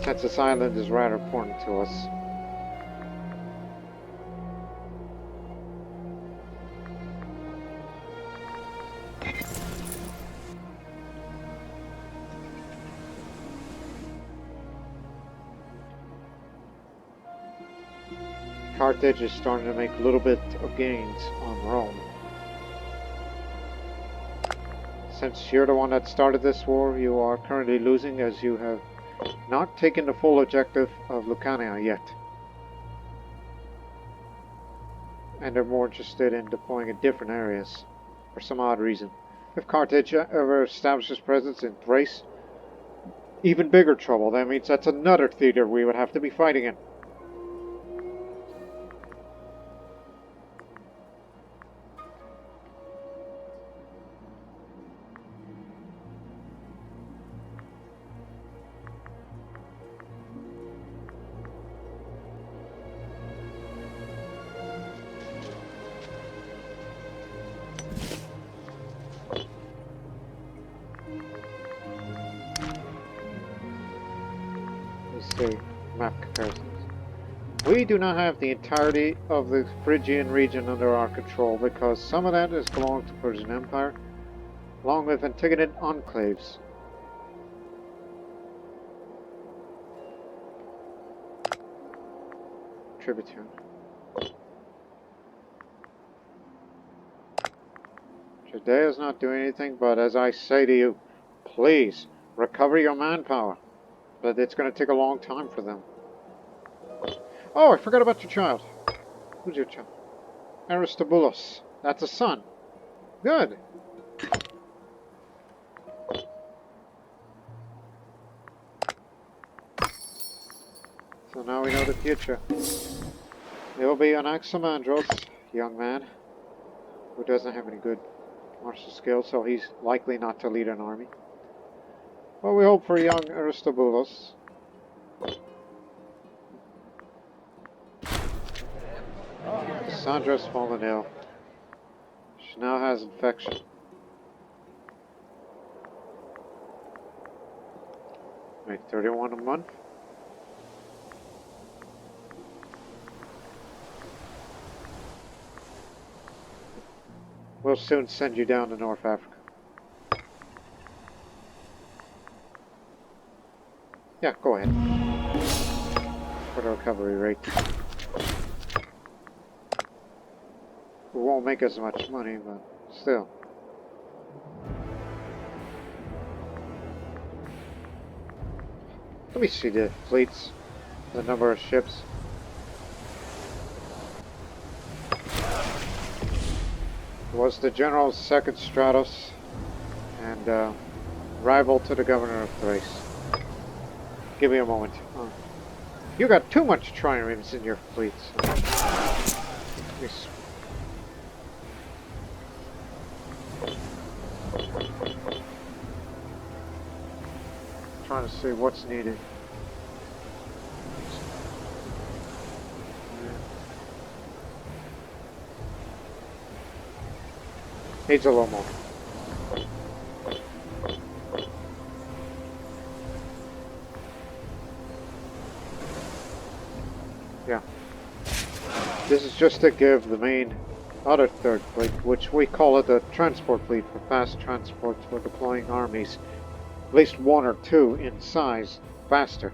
Since this island is rather important to us. Carthage is starting to make a little bit of gains on Rome. Since you're the one that started this war, you are currently losing as you have not taken the full objective of Lucania yet. And they're more interested in deploying in different areas, for some odd reason. If Carthage ever establishes presence in Thrace, even bigger trouble. That means that's another theater we would have to be fighting in. Map comparisons. We do not have the entirety of the Phrygian region under our control because some of that is belonged to the Persian Empire, along with Antigonid enclaves. Tributary. Judea is not doing anything, but as I say to you, please recover your manpower. But it's going to take a long time for them. Oh, I forgot about your child. Who's your child? Aristobulus. That's a son. Good. So now we know the future. It will be Anaximandrus, young man, who doesn't have any good martial skills, so he's likely not to lead an army. Well, we hope for young Aristobulus. Cassandra's fallen ill. She now has infection. Wait, 31 a month? We'll soon send you down to North Africa. Yeah, go ahead. For the recovery rate. We won't make as much money, but still. Let me see the fleets. The number of ships. It was the general's second Stratos and rival to the governor of Thrace. Give me a moment. You got too much triremes in your fleets. Trying to see what's needed. Needs a little more. Yeah. This is just to give the main other third fleet, which we call it the transport fleet for fast transports for deploying armies, at least one or two in size, faster.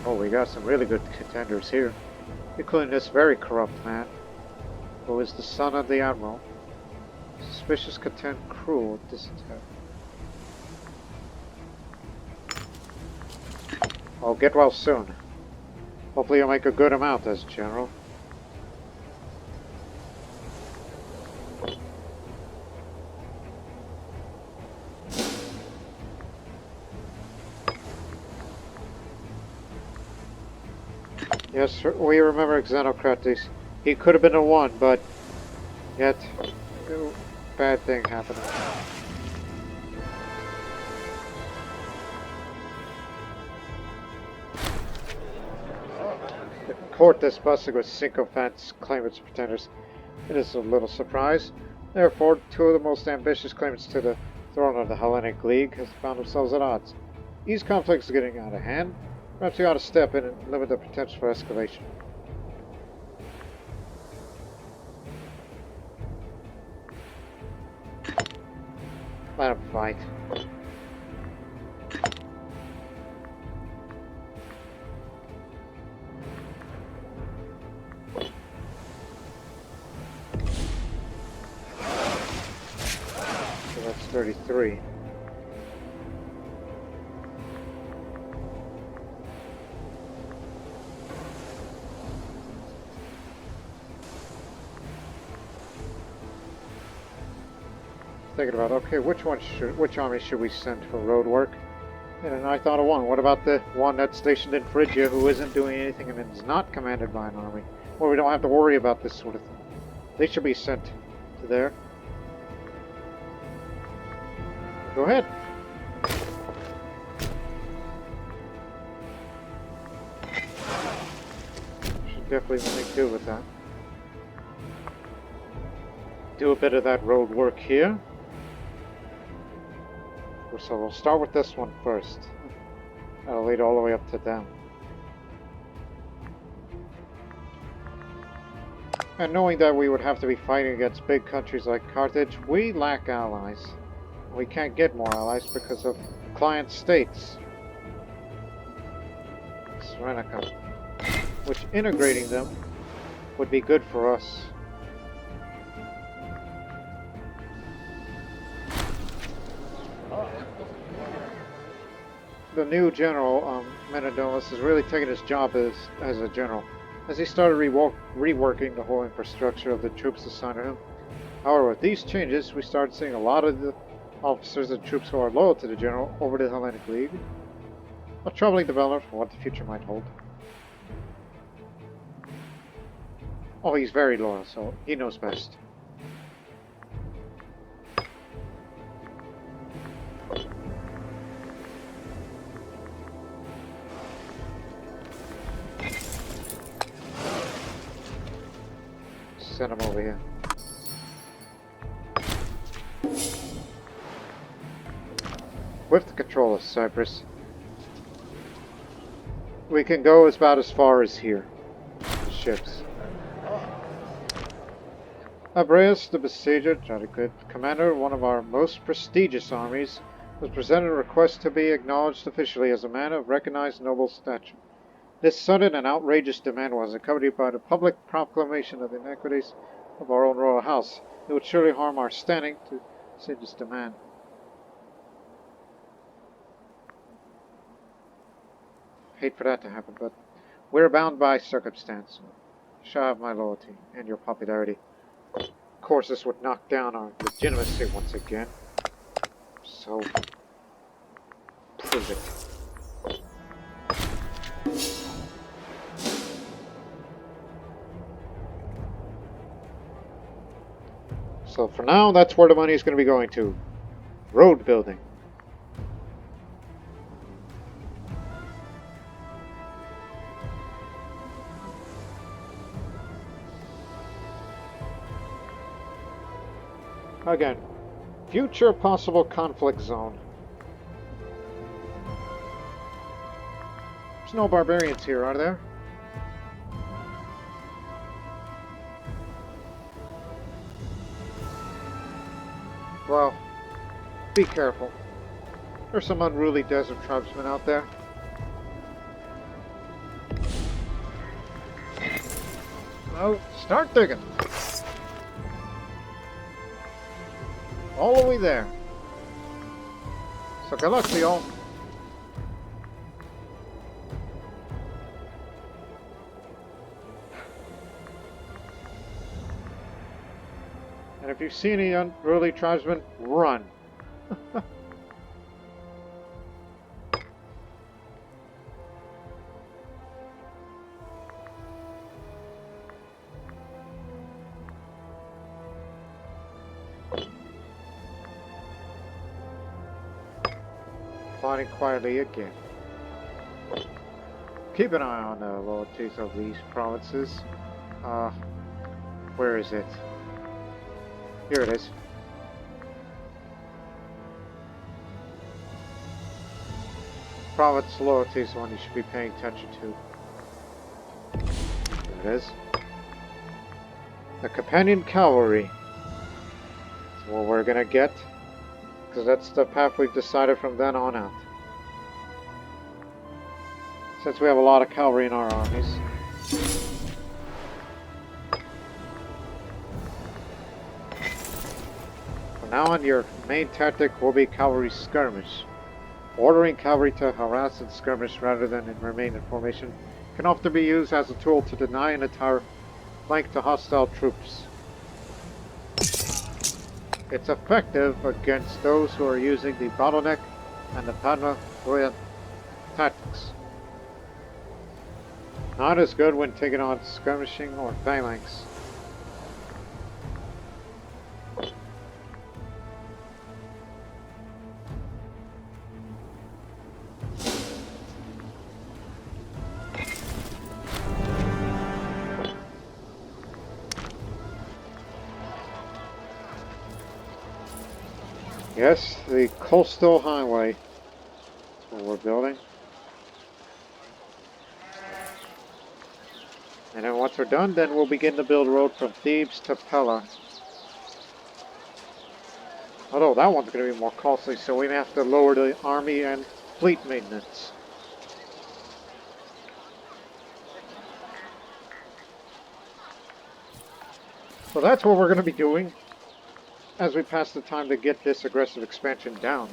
Oh, we got some really good contenders here, including this very corrupt man, who is the son of the admiral. Suspicious, content, cruel, disintent. Oh, get well soon. Hopefully you'll make a good amount as general. Yes, we remember Xenocrates. He could have been a one, but yet bad thing happened. The court is busting with sycophants claimants pretenders. It is a little surprise. Therefore, two of the most ambitious claimants to the throne of the Hellenic League have found themselves at odds. These conflicts are getting out of hand. Perhaps we ought to step in and limit the potential for escalation. Let them fight. So that's 33. Thinking about, okay, which army should we send for road work? And I thought of one. What about the one that's stationed in Phrygia who isn't doing anything and is not commanded by an army? Well, we don't have to worry about this sort of thing. They should be sent to there. Go ahead. Should definitely make do with that. Do a bit of that road work here. So we'll start with this one first. That'll lead all the way up to them. And knowing that we would have to be fighting against big countries like Carthage, we lack allies. We can't get more allies because of client states. Serenica. Which integrating them would be good for us. The new general, Menedonus, is really taking his job as a general, as he started reworking the whole infrastructure of the troops assigned to him. However, with these changes, we started seeing a lot of the officers and troops who are loyal to the general over to the Hellenic League. A troubling development for what the future might hold. Oh, he's very loyal, so he knows best. Send him over here. With the control of Cyprus, we can go about as far as here. The ships. Abreus, the besieger, jolly good commander of one of our most prestigious armies, was presented a request to be acknowledged officially as a man of recognized noble stature. This sudden and outrageous demand was accompanied by the public proclamation of the iniquities of our own royal house. It would surely harm our standing to say this demand. Hate for that to happen, but we're bound by circumstance. You shall have my loyalty and your popularity. Of course, this would knock down our legitimacy once again. So, prove it. So for now, that's where the money is going to be going to. Road building. Again, future possible conflict zone. There's no barbarians here, are there? Well, be careful. There's some unruly desert tribesmen out there. Oh, start digging. All the way there. So good luck to y'all. And if you see any unruly tribesmen, run. fighting quietly again. Keep an eye on the loyalties of these provinces. Where is it? Here it is. Province loyalty is the one you should be paying attention to. There it is. The companion cavalry. That's what we're gonna get. Because that's the path we've decided from then on out. Since we have a lot of cavalry in our armies. From now on, your main tactic will be cavalry skirmish. Ordering cavalry to harass and skirmish rather than remain in formation can often be used as a tool to deny an entire flank to hostile troops. It's effective against those who are using the bottleneck and the Padma Roya tactics. Not as good when taking on skirmishing or phalanx. Yes, the coastal highway. That's what we're building. And then once we're done, then we'll begin to build a road from Thebes to Pella. Although that one's going to be more costly, so we may have to lower the army and fleet maintenance. So that's what we're going to be doing as we pass the time to get this aggressive expansion down.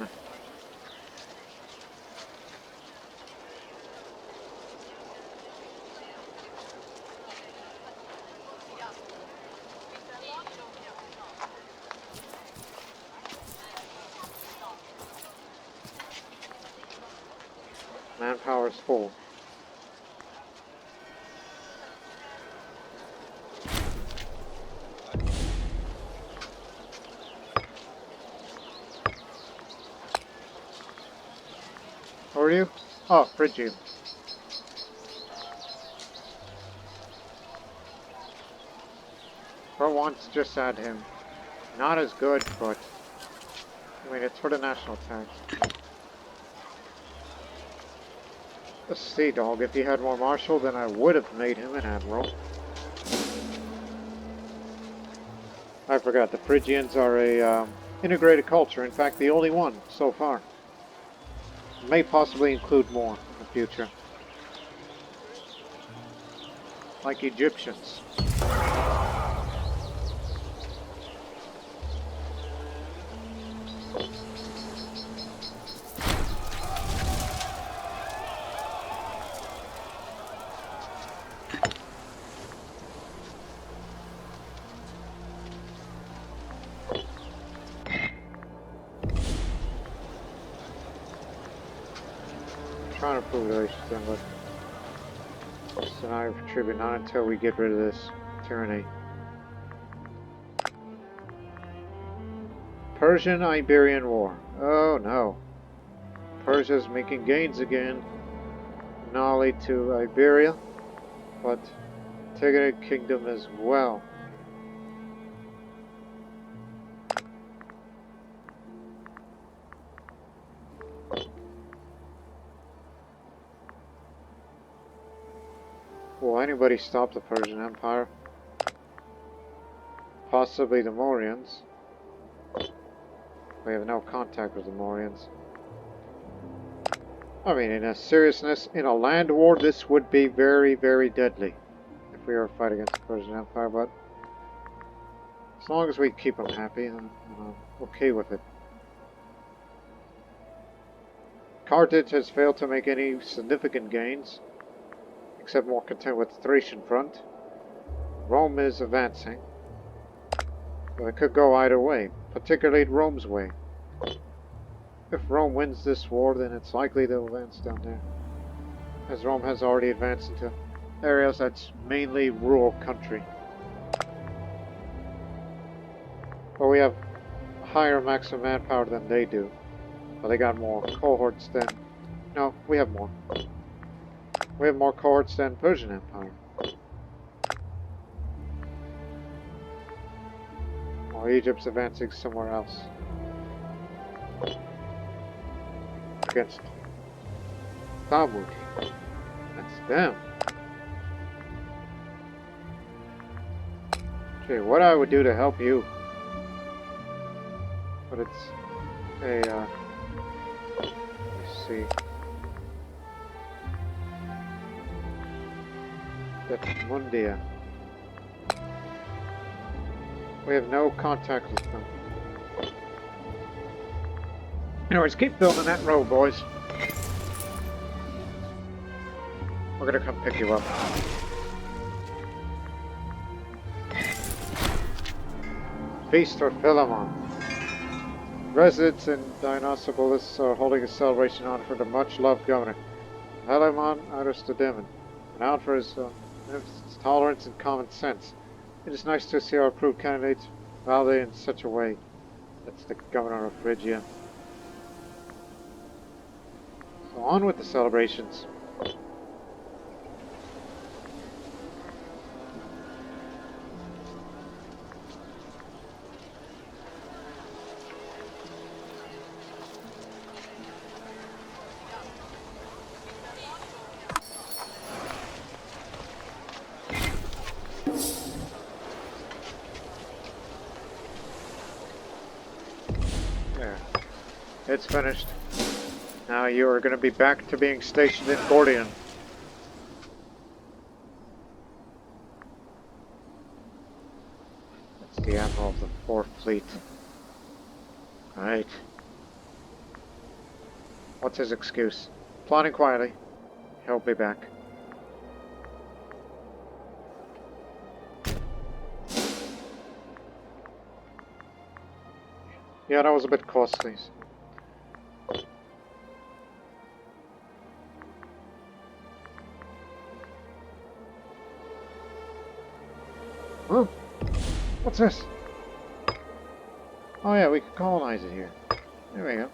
Manpower is full. How are you? Oh, Phrygian. For once, just add him. Not as good, but I mean, it's for the national tax. A sea dog. If he had more martial, then I would have made him an admiral. I forgot, the Phrygians are a integrated culture. In fact, the only one so far. May possibly include more in the future. Like Egyptians. Trying to prove relations then, but it's denied of tribute not until we get rid of this tyranny. Persian-Iberian War. Oh no. Persia's making gains again. Not only to Iberia, but Tigray Kingdom as well. Will anybody stop the Persian Empire? Possibly the Mauryans. We have no contact with the Mauryans. I mean, in a seriousness, in a land war, this would be very, very deadly if we were to fight against the Persian Empire, but as long as we keep them happy, I'm okay with it. Carthage has failed to make any significant gains, except more content with the Thracian front. Rome is advancing, but it could go either way, particularly Rome's way. If Rome wins this war, then it's likely they'll advance down there, as Rome has already advanced into areas that's mainly rural country. But we have higher maximum manpower than they do. But they got more cohorts than... No, we have more. We have more cohorts than Persian Empire. While Egypt's advancing somewhere else. Against Talmud. That's them. Okay, what I would do to help you. But it's a, let's see. That's Mundia. We have no contact with them. Anyways, keep building that road, boys. We're gonna come pick you up. Feast for Philemon. Residents in Dionysopolis are holding a celebration on for the much-loved governor, Philemon Aristodemon, renowned for his tolerance and common sense. It is nice to see our approved candidates validated in such a way. That's the governor of Phrygia. So on with the celebrations. It's finished. Now you are going to be back to being stationed in Gordian. That's the Admiral of the 4th Fleet. Right. What's his excuse? Plotting quietly. He'll be back. Yeah, that was a bit costly. Huh? What's this? Oh yeah, we can colonize it here. There we go.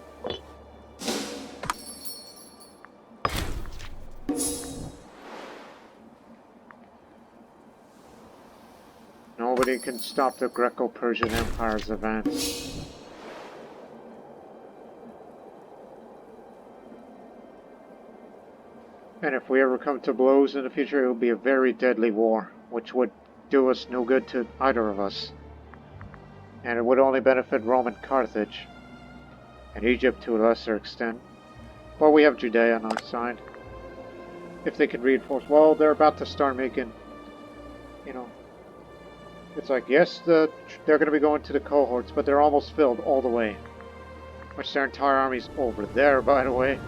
Nobody can stop the Greco-Persian Empire's advance. And if we ever come to blows in the future, it will be a very deadly war, which would do us no good to either of us. And it would only benefit Rome and Carthage, and Egypt to a lesser extent. But we have Judea on our side. If they can reinforce, well, they're about to start making, you know, it's like, yes, they're going to be going to the cohorts, but they're almost filled all the way. Which their entire army's over there, by the way.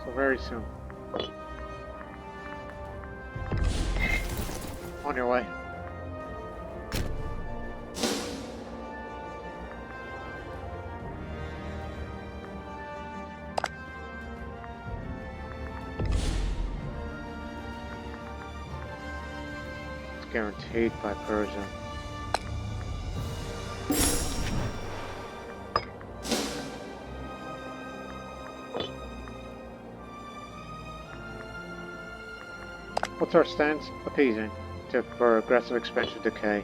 So very soon. On your way. It's guaranteed by Persia. What's our stance? Appeasing. For aggressive expansion decay.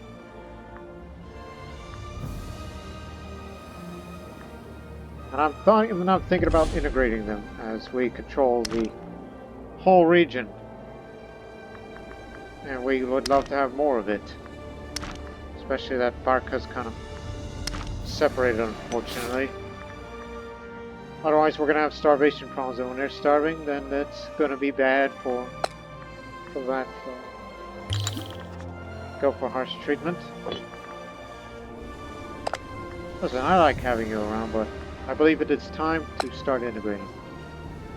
And I'm thinking about integrating them as we control the whole region. And we would love to have more of it. Especially that Barca's kind of separated, unfortunately. Otherwise we're going to have starvation problems, and when they're starving, then that's going to be bad for that. Go for harsh treatment. Listen, I like having you around, but I believe it is time to start integrating,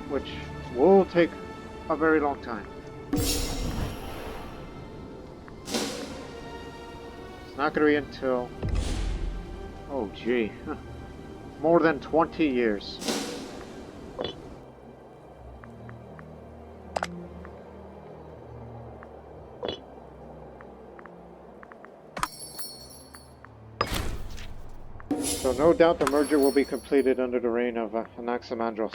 which will take a very long time. It's not going to be until, oh gee, more than 20 years. So no doubt the merger will be completed under the reign of Anaximandrus.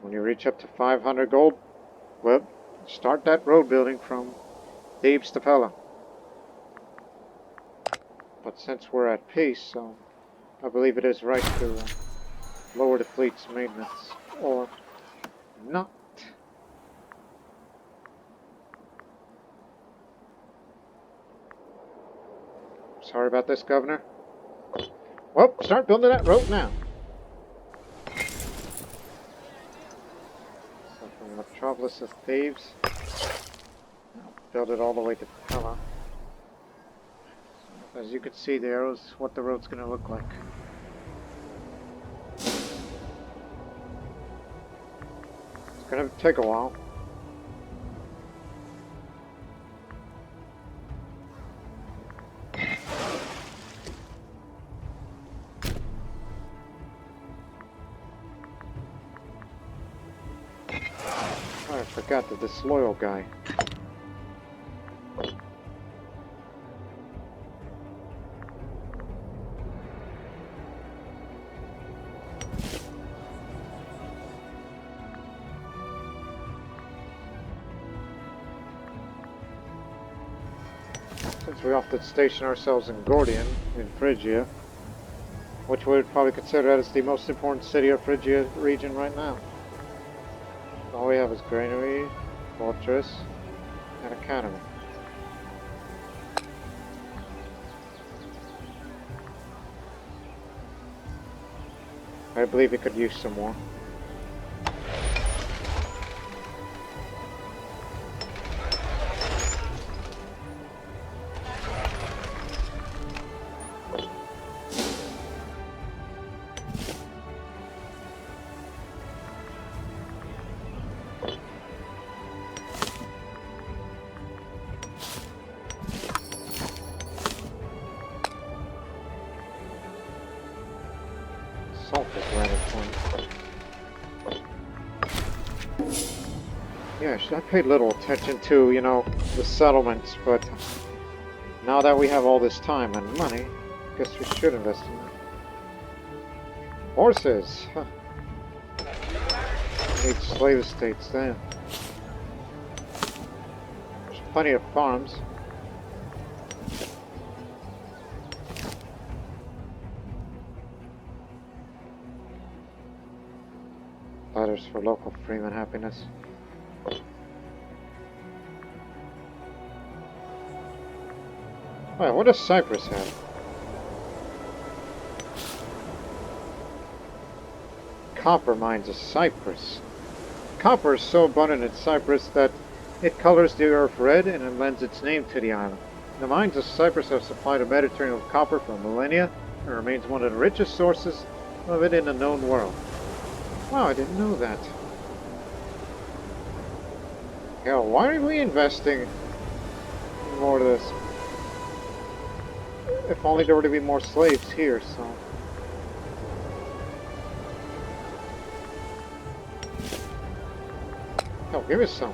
When you reach up to 500 gold, well, start that road building from Thebes to Pella. But since we're at peace, so I believe it is right to lower the fleet's maintenance, or not. Sorry about this, Governor. Well, start building that road now. So from the metropolis of Thebes, I'll build it all the way to Pella. As you can see, the arrows, what the road's going to look like. It's going to take a while. Oh, I forgot the disloyal guy. Since we often station ourselves in Gordian, in Phrygia, which we would probably consider as the most important city of Phrygia region right now. All we have is granary, fortress, and academy. I believe we could use some more. Yeah, I paid little attention to, you know, the settlements, but now that we have all this time and money, I guess we should invest in them. Horses! Huh. Need slave estates then. There's plenty of farms. Letters for local freeman happiness. Wait, what does Cyprus have? Copper mines of Cyprus. Copper is so abundant in Cyprus that it colors the earth red and it lends its name to the island. The mines of Cyprus have supplied the Mediterranean with copper for millennia and remains one of the richest sources of it in the known world. Wow, I didn't know that. Hell, why are we investing in more of this? If only there were to be more slaves here, so... Hell, give us some.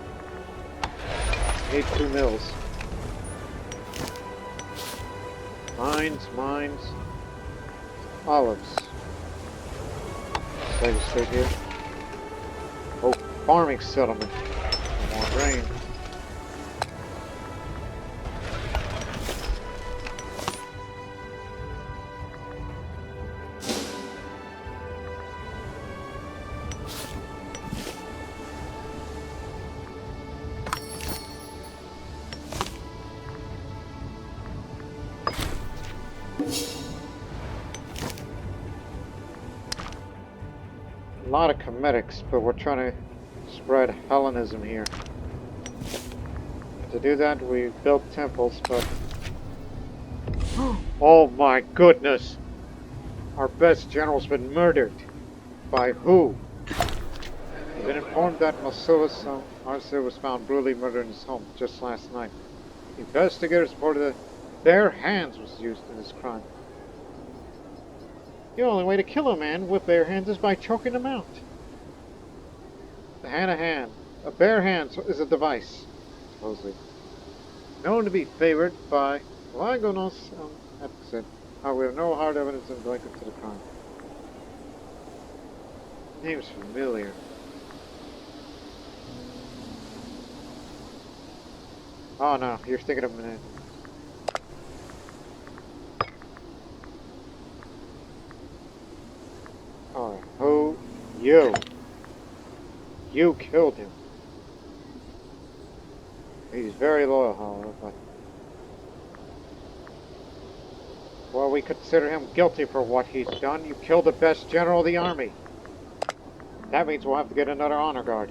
Need 2 mills. Mines. Olives. Slave estate here. Oh, farming settlement. More grain. A lot of comedics, but we're trying to spread Hellenism here. To do that, we built temples, but... Oh my goodness! Our best general's been murdered. By who? We've been informed that Marcellus Arce was found brutally murdered in his home just last night. Investigators reported that bare hands was used in this crime. The only way to kill a man with bare hands is by choking him out. The hand. A bare hand is a device, supposedly. Known to be favored by Lagonos, that's it. We have no hard evidence in blanket to the crime. Name's familiar. Oh no, you're thinking of a minute. Alright, who? You. You killed him. He's very loyal, however, but... Well, we consider him guilty for what he's done. You killed the best general of the army. That means we'll have to get another honor guard.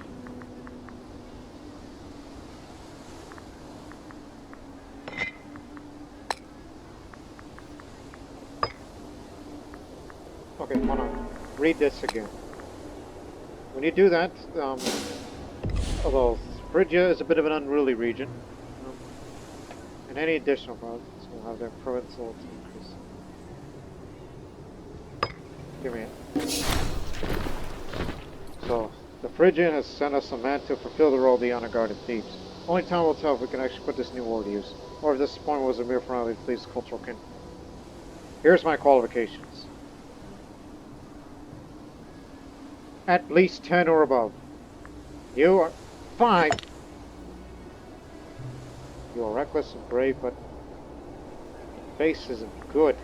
Okay, hold on. Read this again. When you do that, although Phrygia is a bit of an unruly region, and any additional provinces will have their provincial increase. Give me it. So, the Phrygian has sent us a man to fulfill the role of the honor guard in Thebes. Only time will tell if we can actually put this new war to use, or if this appointment was a mere formality to please cultural kin. Here's my qualifications. At least 10 or above. You are 5. You are reckless and brave, but your face isn't good.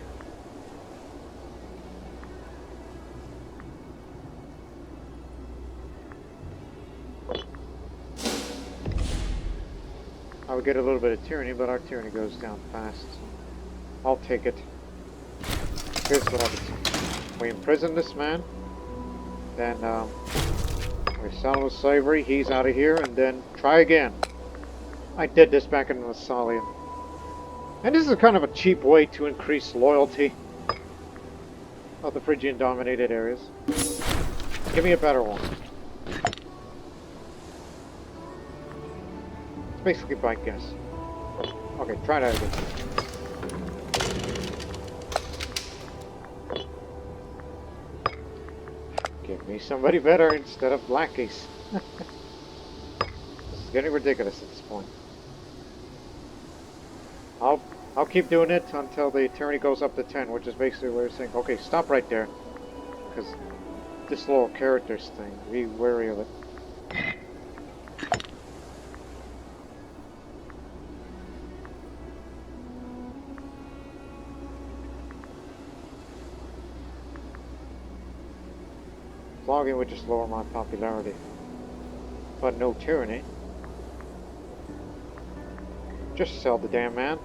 I would get a little bit of tyranny, but our tyranny goes down fast. I'll take it. Here's what happens. We imprison this man. Then we sell him with slavery, he's out of here, and then try again. I did this back in Massalia. And this is kind of a cheap way to increase loyalty of the Phrygian dominated areas. Give me a better one. It's basically by guess. Okay, try that again. Give me somebody better instead of lackeys. This is getting ridiculous at this point. I'll keep doing it until the tyranny goes up to 10, which is basically where you're saying, okay, stop right there. Because this little characters thing, be wary of it. Logging would just lower my popularity. But no tyranny. Just sell the damn man.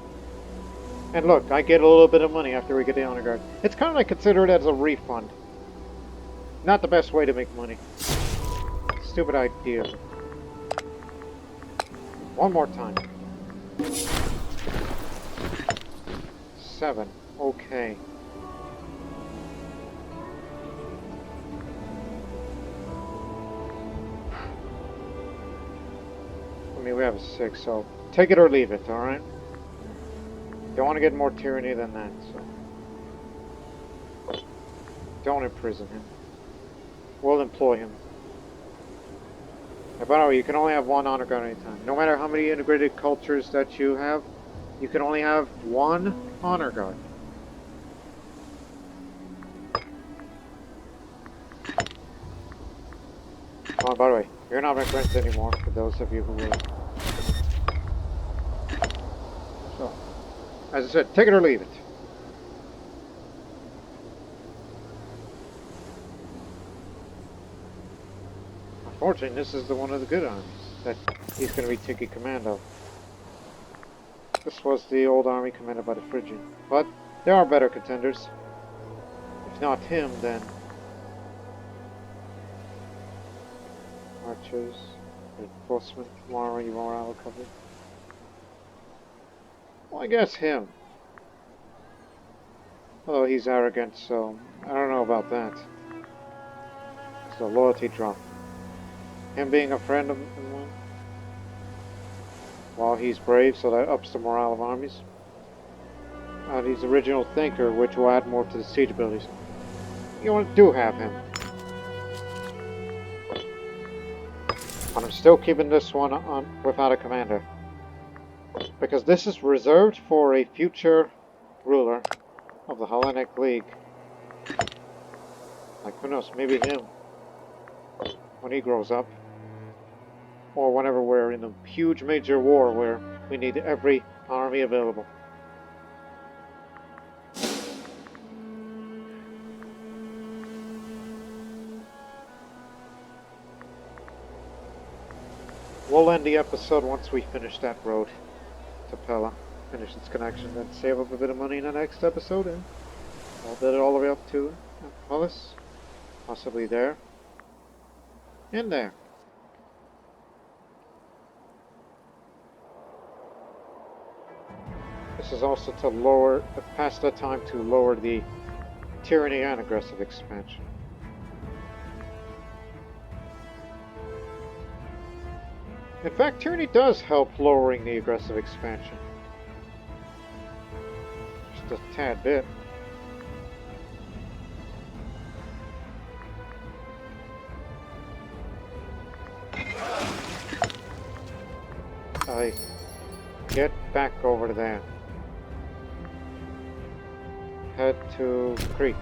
And look, I get a little bit of money after we get the honor guard. It's kind of like consider it as a refund. Not the best way to make money. Stupid idea. One more time. 7. Okay. I mean, we have a 6, so take it or leave it, alright? Don't want to get more tyranny than that, so... Don't imprison him. We'll employ him. And by the way, you can only have one honor guard at any time. No matter how many integrated cultures that you have, you can only have one honor guard. Oh, by the way, you're not my friends anymore, for those of you who will. So, as I said, take it or leave it. Unfortunately, this is the one of the good armies that he's going to be taking command of. This was the old army commanded by the Phrygian. But there are better contenders. If not him, then... Archers, reinforcement, morale covered. Well, I guess him. Although he's arrogant, so I don't know about that. It's a loyalty drop. Him being a friend of mine, while he's brave, so that ups the morale of armies. And he's original thinker, which will add more to the siege abilities. You do have him. But I'm still keeping this one on without a commander. Because this is reserved for a future ruler of the Hellenic League. Like, who knows, maybe him, when he grows up. Or whenever we're in a huge major war where we need every army available. We'll end the episode once we finish that road to Pella. Finish its connection, then save up a bit of money in the next episode, and I'll get it all the way up to Palace. Possibly there. And there. This is also to lower, past that time, to lower the tyranny and aggressive expansion. In fact, tyranny does help lowering the aggressive expansion. Just a tad bit. Get back over there. Head to Crete.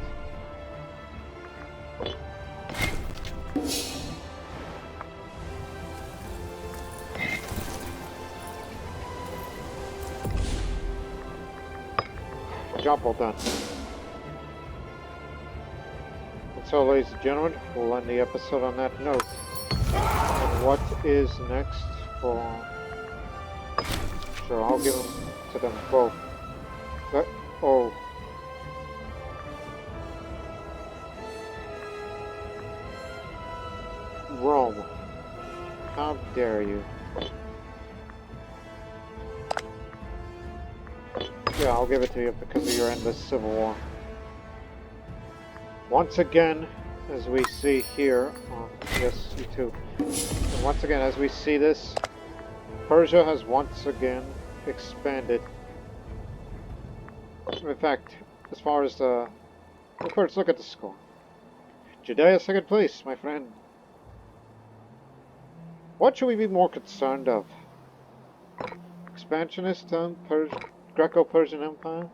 Job well done. And so, ladies and gentlemen, we'll end the episode on that note. And what is next for... Sure, I'll give them to them both. But, oh. Rome. How dare you. Yeah, I'll give it to you because of your endless civil war. Once again, as we see here, yes, you too. And once again, as we see this, Persia has once again expanded. In fact, as far as the... First, look at the score. Judea second place, my friend. What should we be more concerned of? Expansionist Greco-Persian Empire?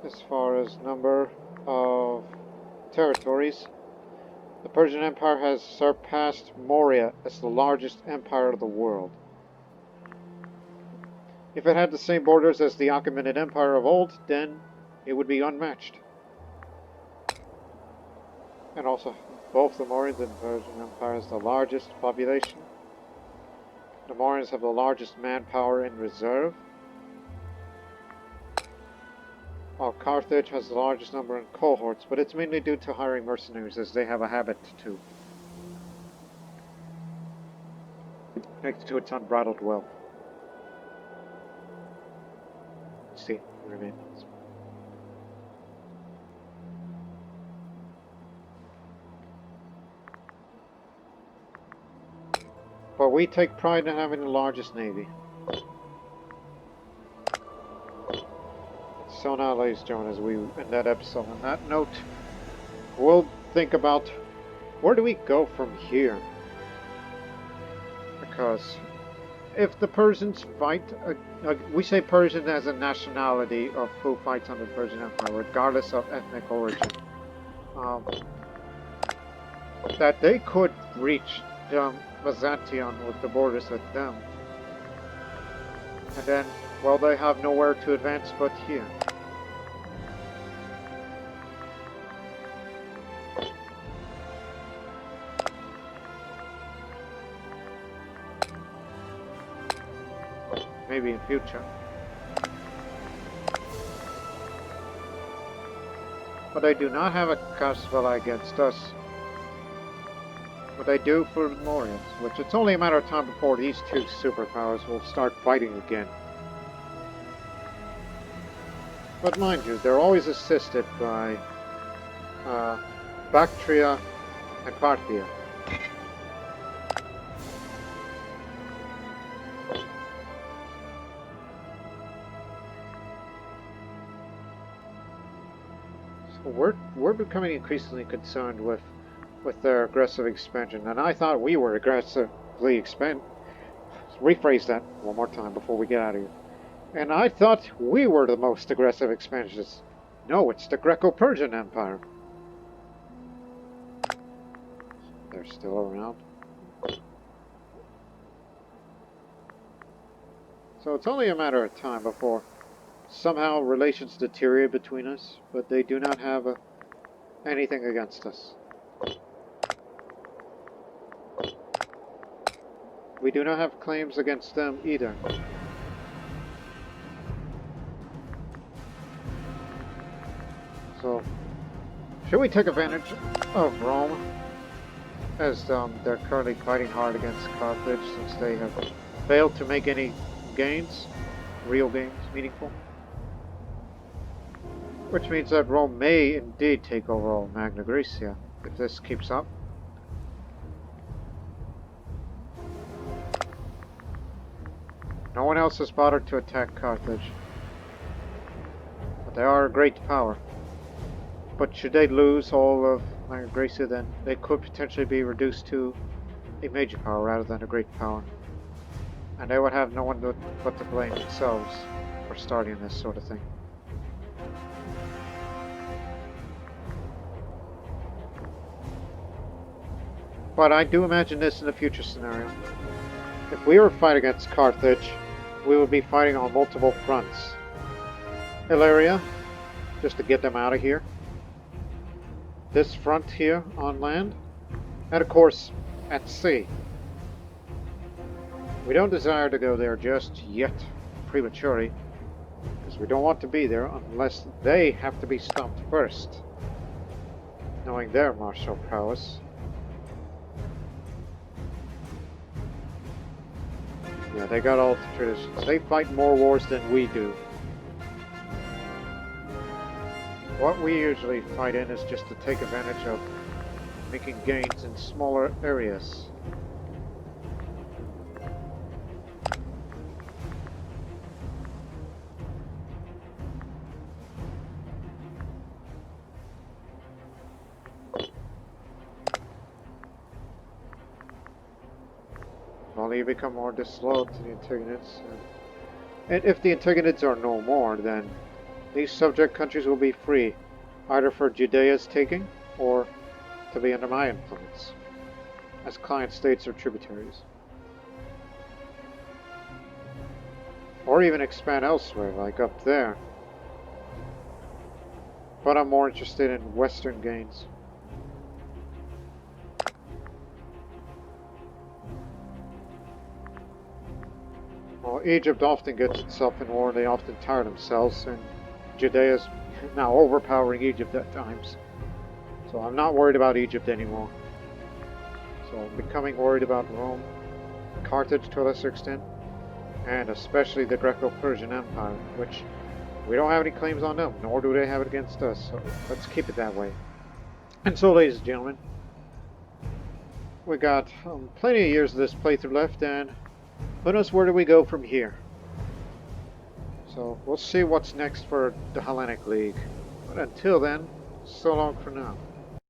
As far as number of territories, the Persian Empire has surpassed Morea as the largest empire of the world. If it had the same borders as the Achaemenid Empire of old, then it would be unmatched. And also, both the Mauryan and Persian Empire has the largest population. The Mauryans have the largest manpower in reserve. While Carthage has the largest number in cohorts, but it's mainly due to hiring mercenaries, as they have a habit to. Next to its unbridled wealth. Let's see, remains. But we take pride in having the largest navy. So now, ladies and gentlemen, as we end that episode on that note, we'll think about where do we go from here? Because if the Persians fight, we say Persian as a nationality of who fights under the Persian Empire, regardless of ethnic origin, that they could reach Byzantium with the borders with them. And then, well, they have nowhere to advance but here. Maybe in future. But they do not have a Casvella against us. But they do for the Mauryans, which it's only a matter of time before these two superpowers will start fighting again. But mind you, they're always assisted by Bactria and Parthia. So we're becoming increasingly concerned with their aggressive expansion, and I thought we were aggressively rephrase that one more time before we get out of here. And I thought we were the most aggressive expansionists. No, it's the Greco-Persian Empire. They're still around. So it's only a matter of time before somehow relations deteriorate between us, but they do not have anything against us. We do not have claims against them either. So, should we take advantage of Rome, as they're currently fighting hard against Carthage, since they have failed to make any gains, real gains, meaningful? Which means that Rome may indeed take over all Magna Graecia, if this keeps up. No one else has bothered to attack Carthage, but they are a great power. But should they lose all of Magna Graecia, then they could potentially be reduced to a major power rather than a great power. And they would have no one but to blame themselves for starting this sort of thing. But I do imagine this in a future scenario. If we were to fight against Carthage, we would be fighting on multiple fronts. Illyria, just to get them out of here. This front here on land, and of course at sea. We don't desire to go there just yet, prematurely, because we don't want to be there unless they have to be stumped first, knowing their martial prowess. Yeah, they got all the traditions. They fight more wars than we do. What we usually fight in is just to take advantage of making gains in smaller areas. Only you become more disloyal to the Antagonists. And if the Antagonists are no more, then these subject countries will be free, either for Judea's taking, or to be under my influence, as client states or tributaries. Or even expand elsewhere, like up there. But I'm more interested in Western gains. Well, Egypt often gets itself in war, they often tire themselves, and Judea is now overpowering Egypt at times. So I'm not worried about Egypt anymore. So I'm becoming worried about Rome, Carthage to a lesser extent, and especially the Greco-Persian Empire, which we don't have any claims on them, nor do they have it against us, so let's keep it that way. And so, ladies and gentlemen, we got plenty of years of this playthrough left, and who knows where do we go from here. So we'll see what's next for the Hellenic League. But until then, so long for now.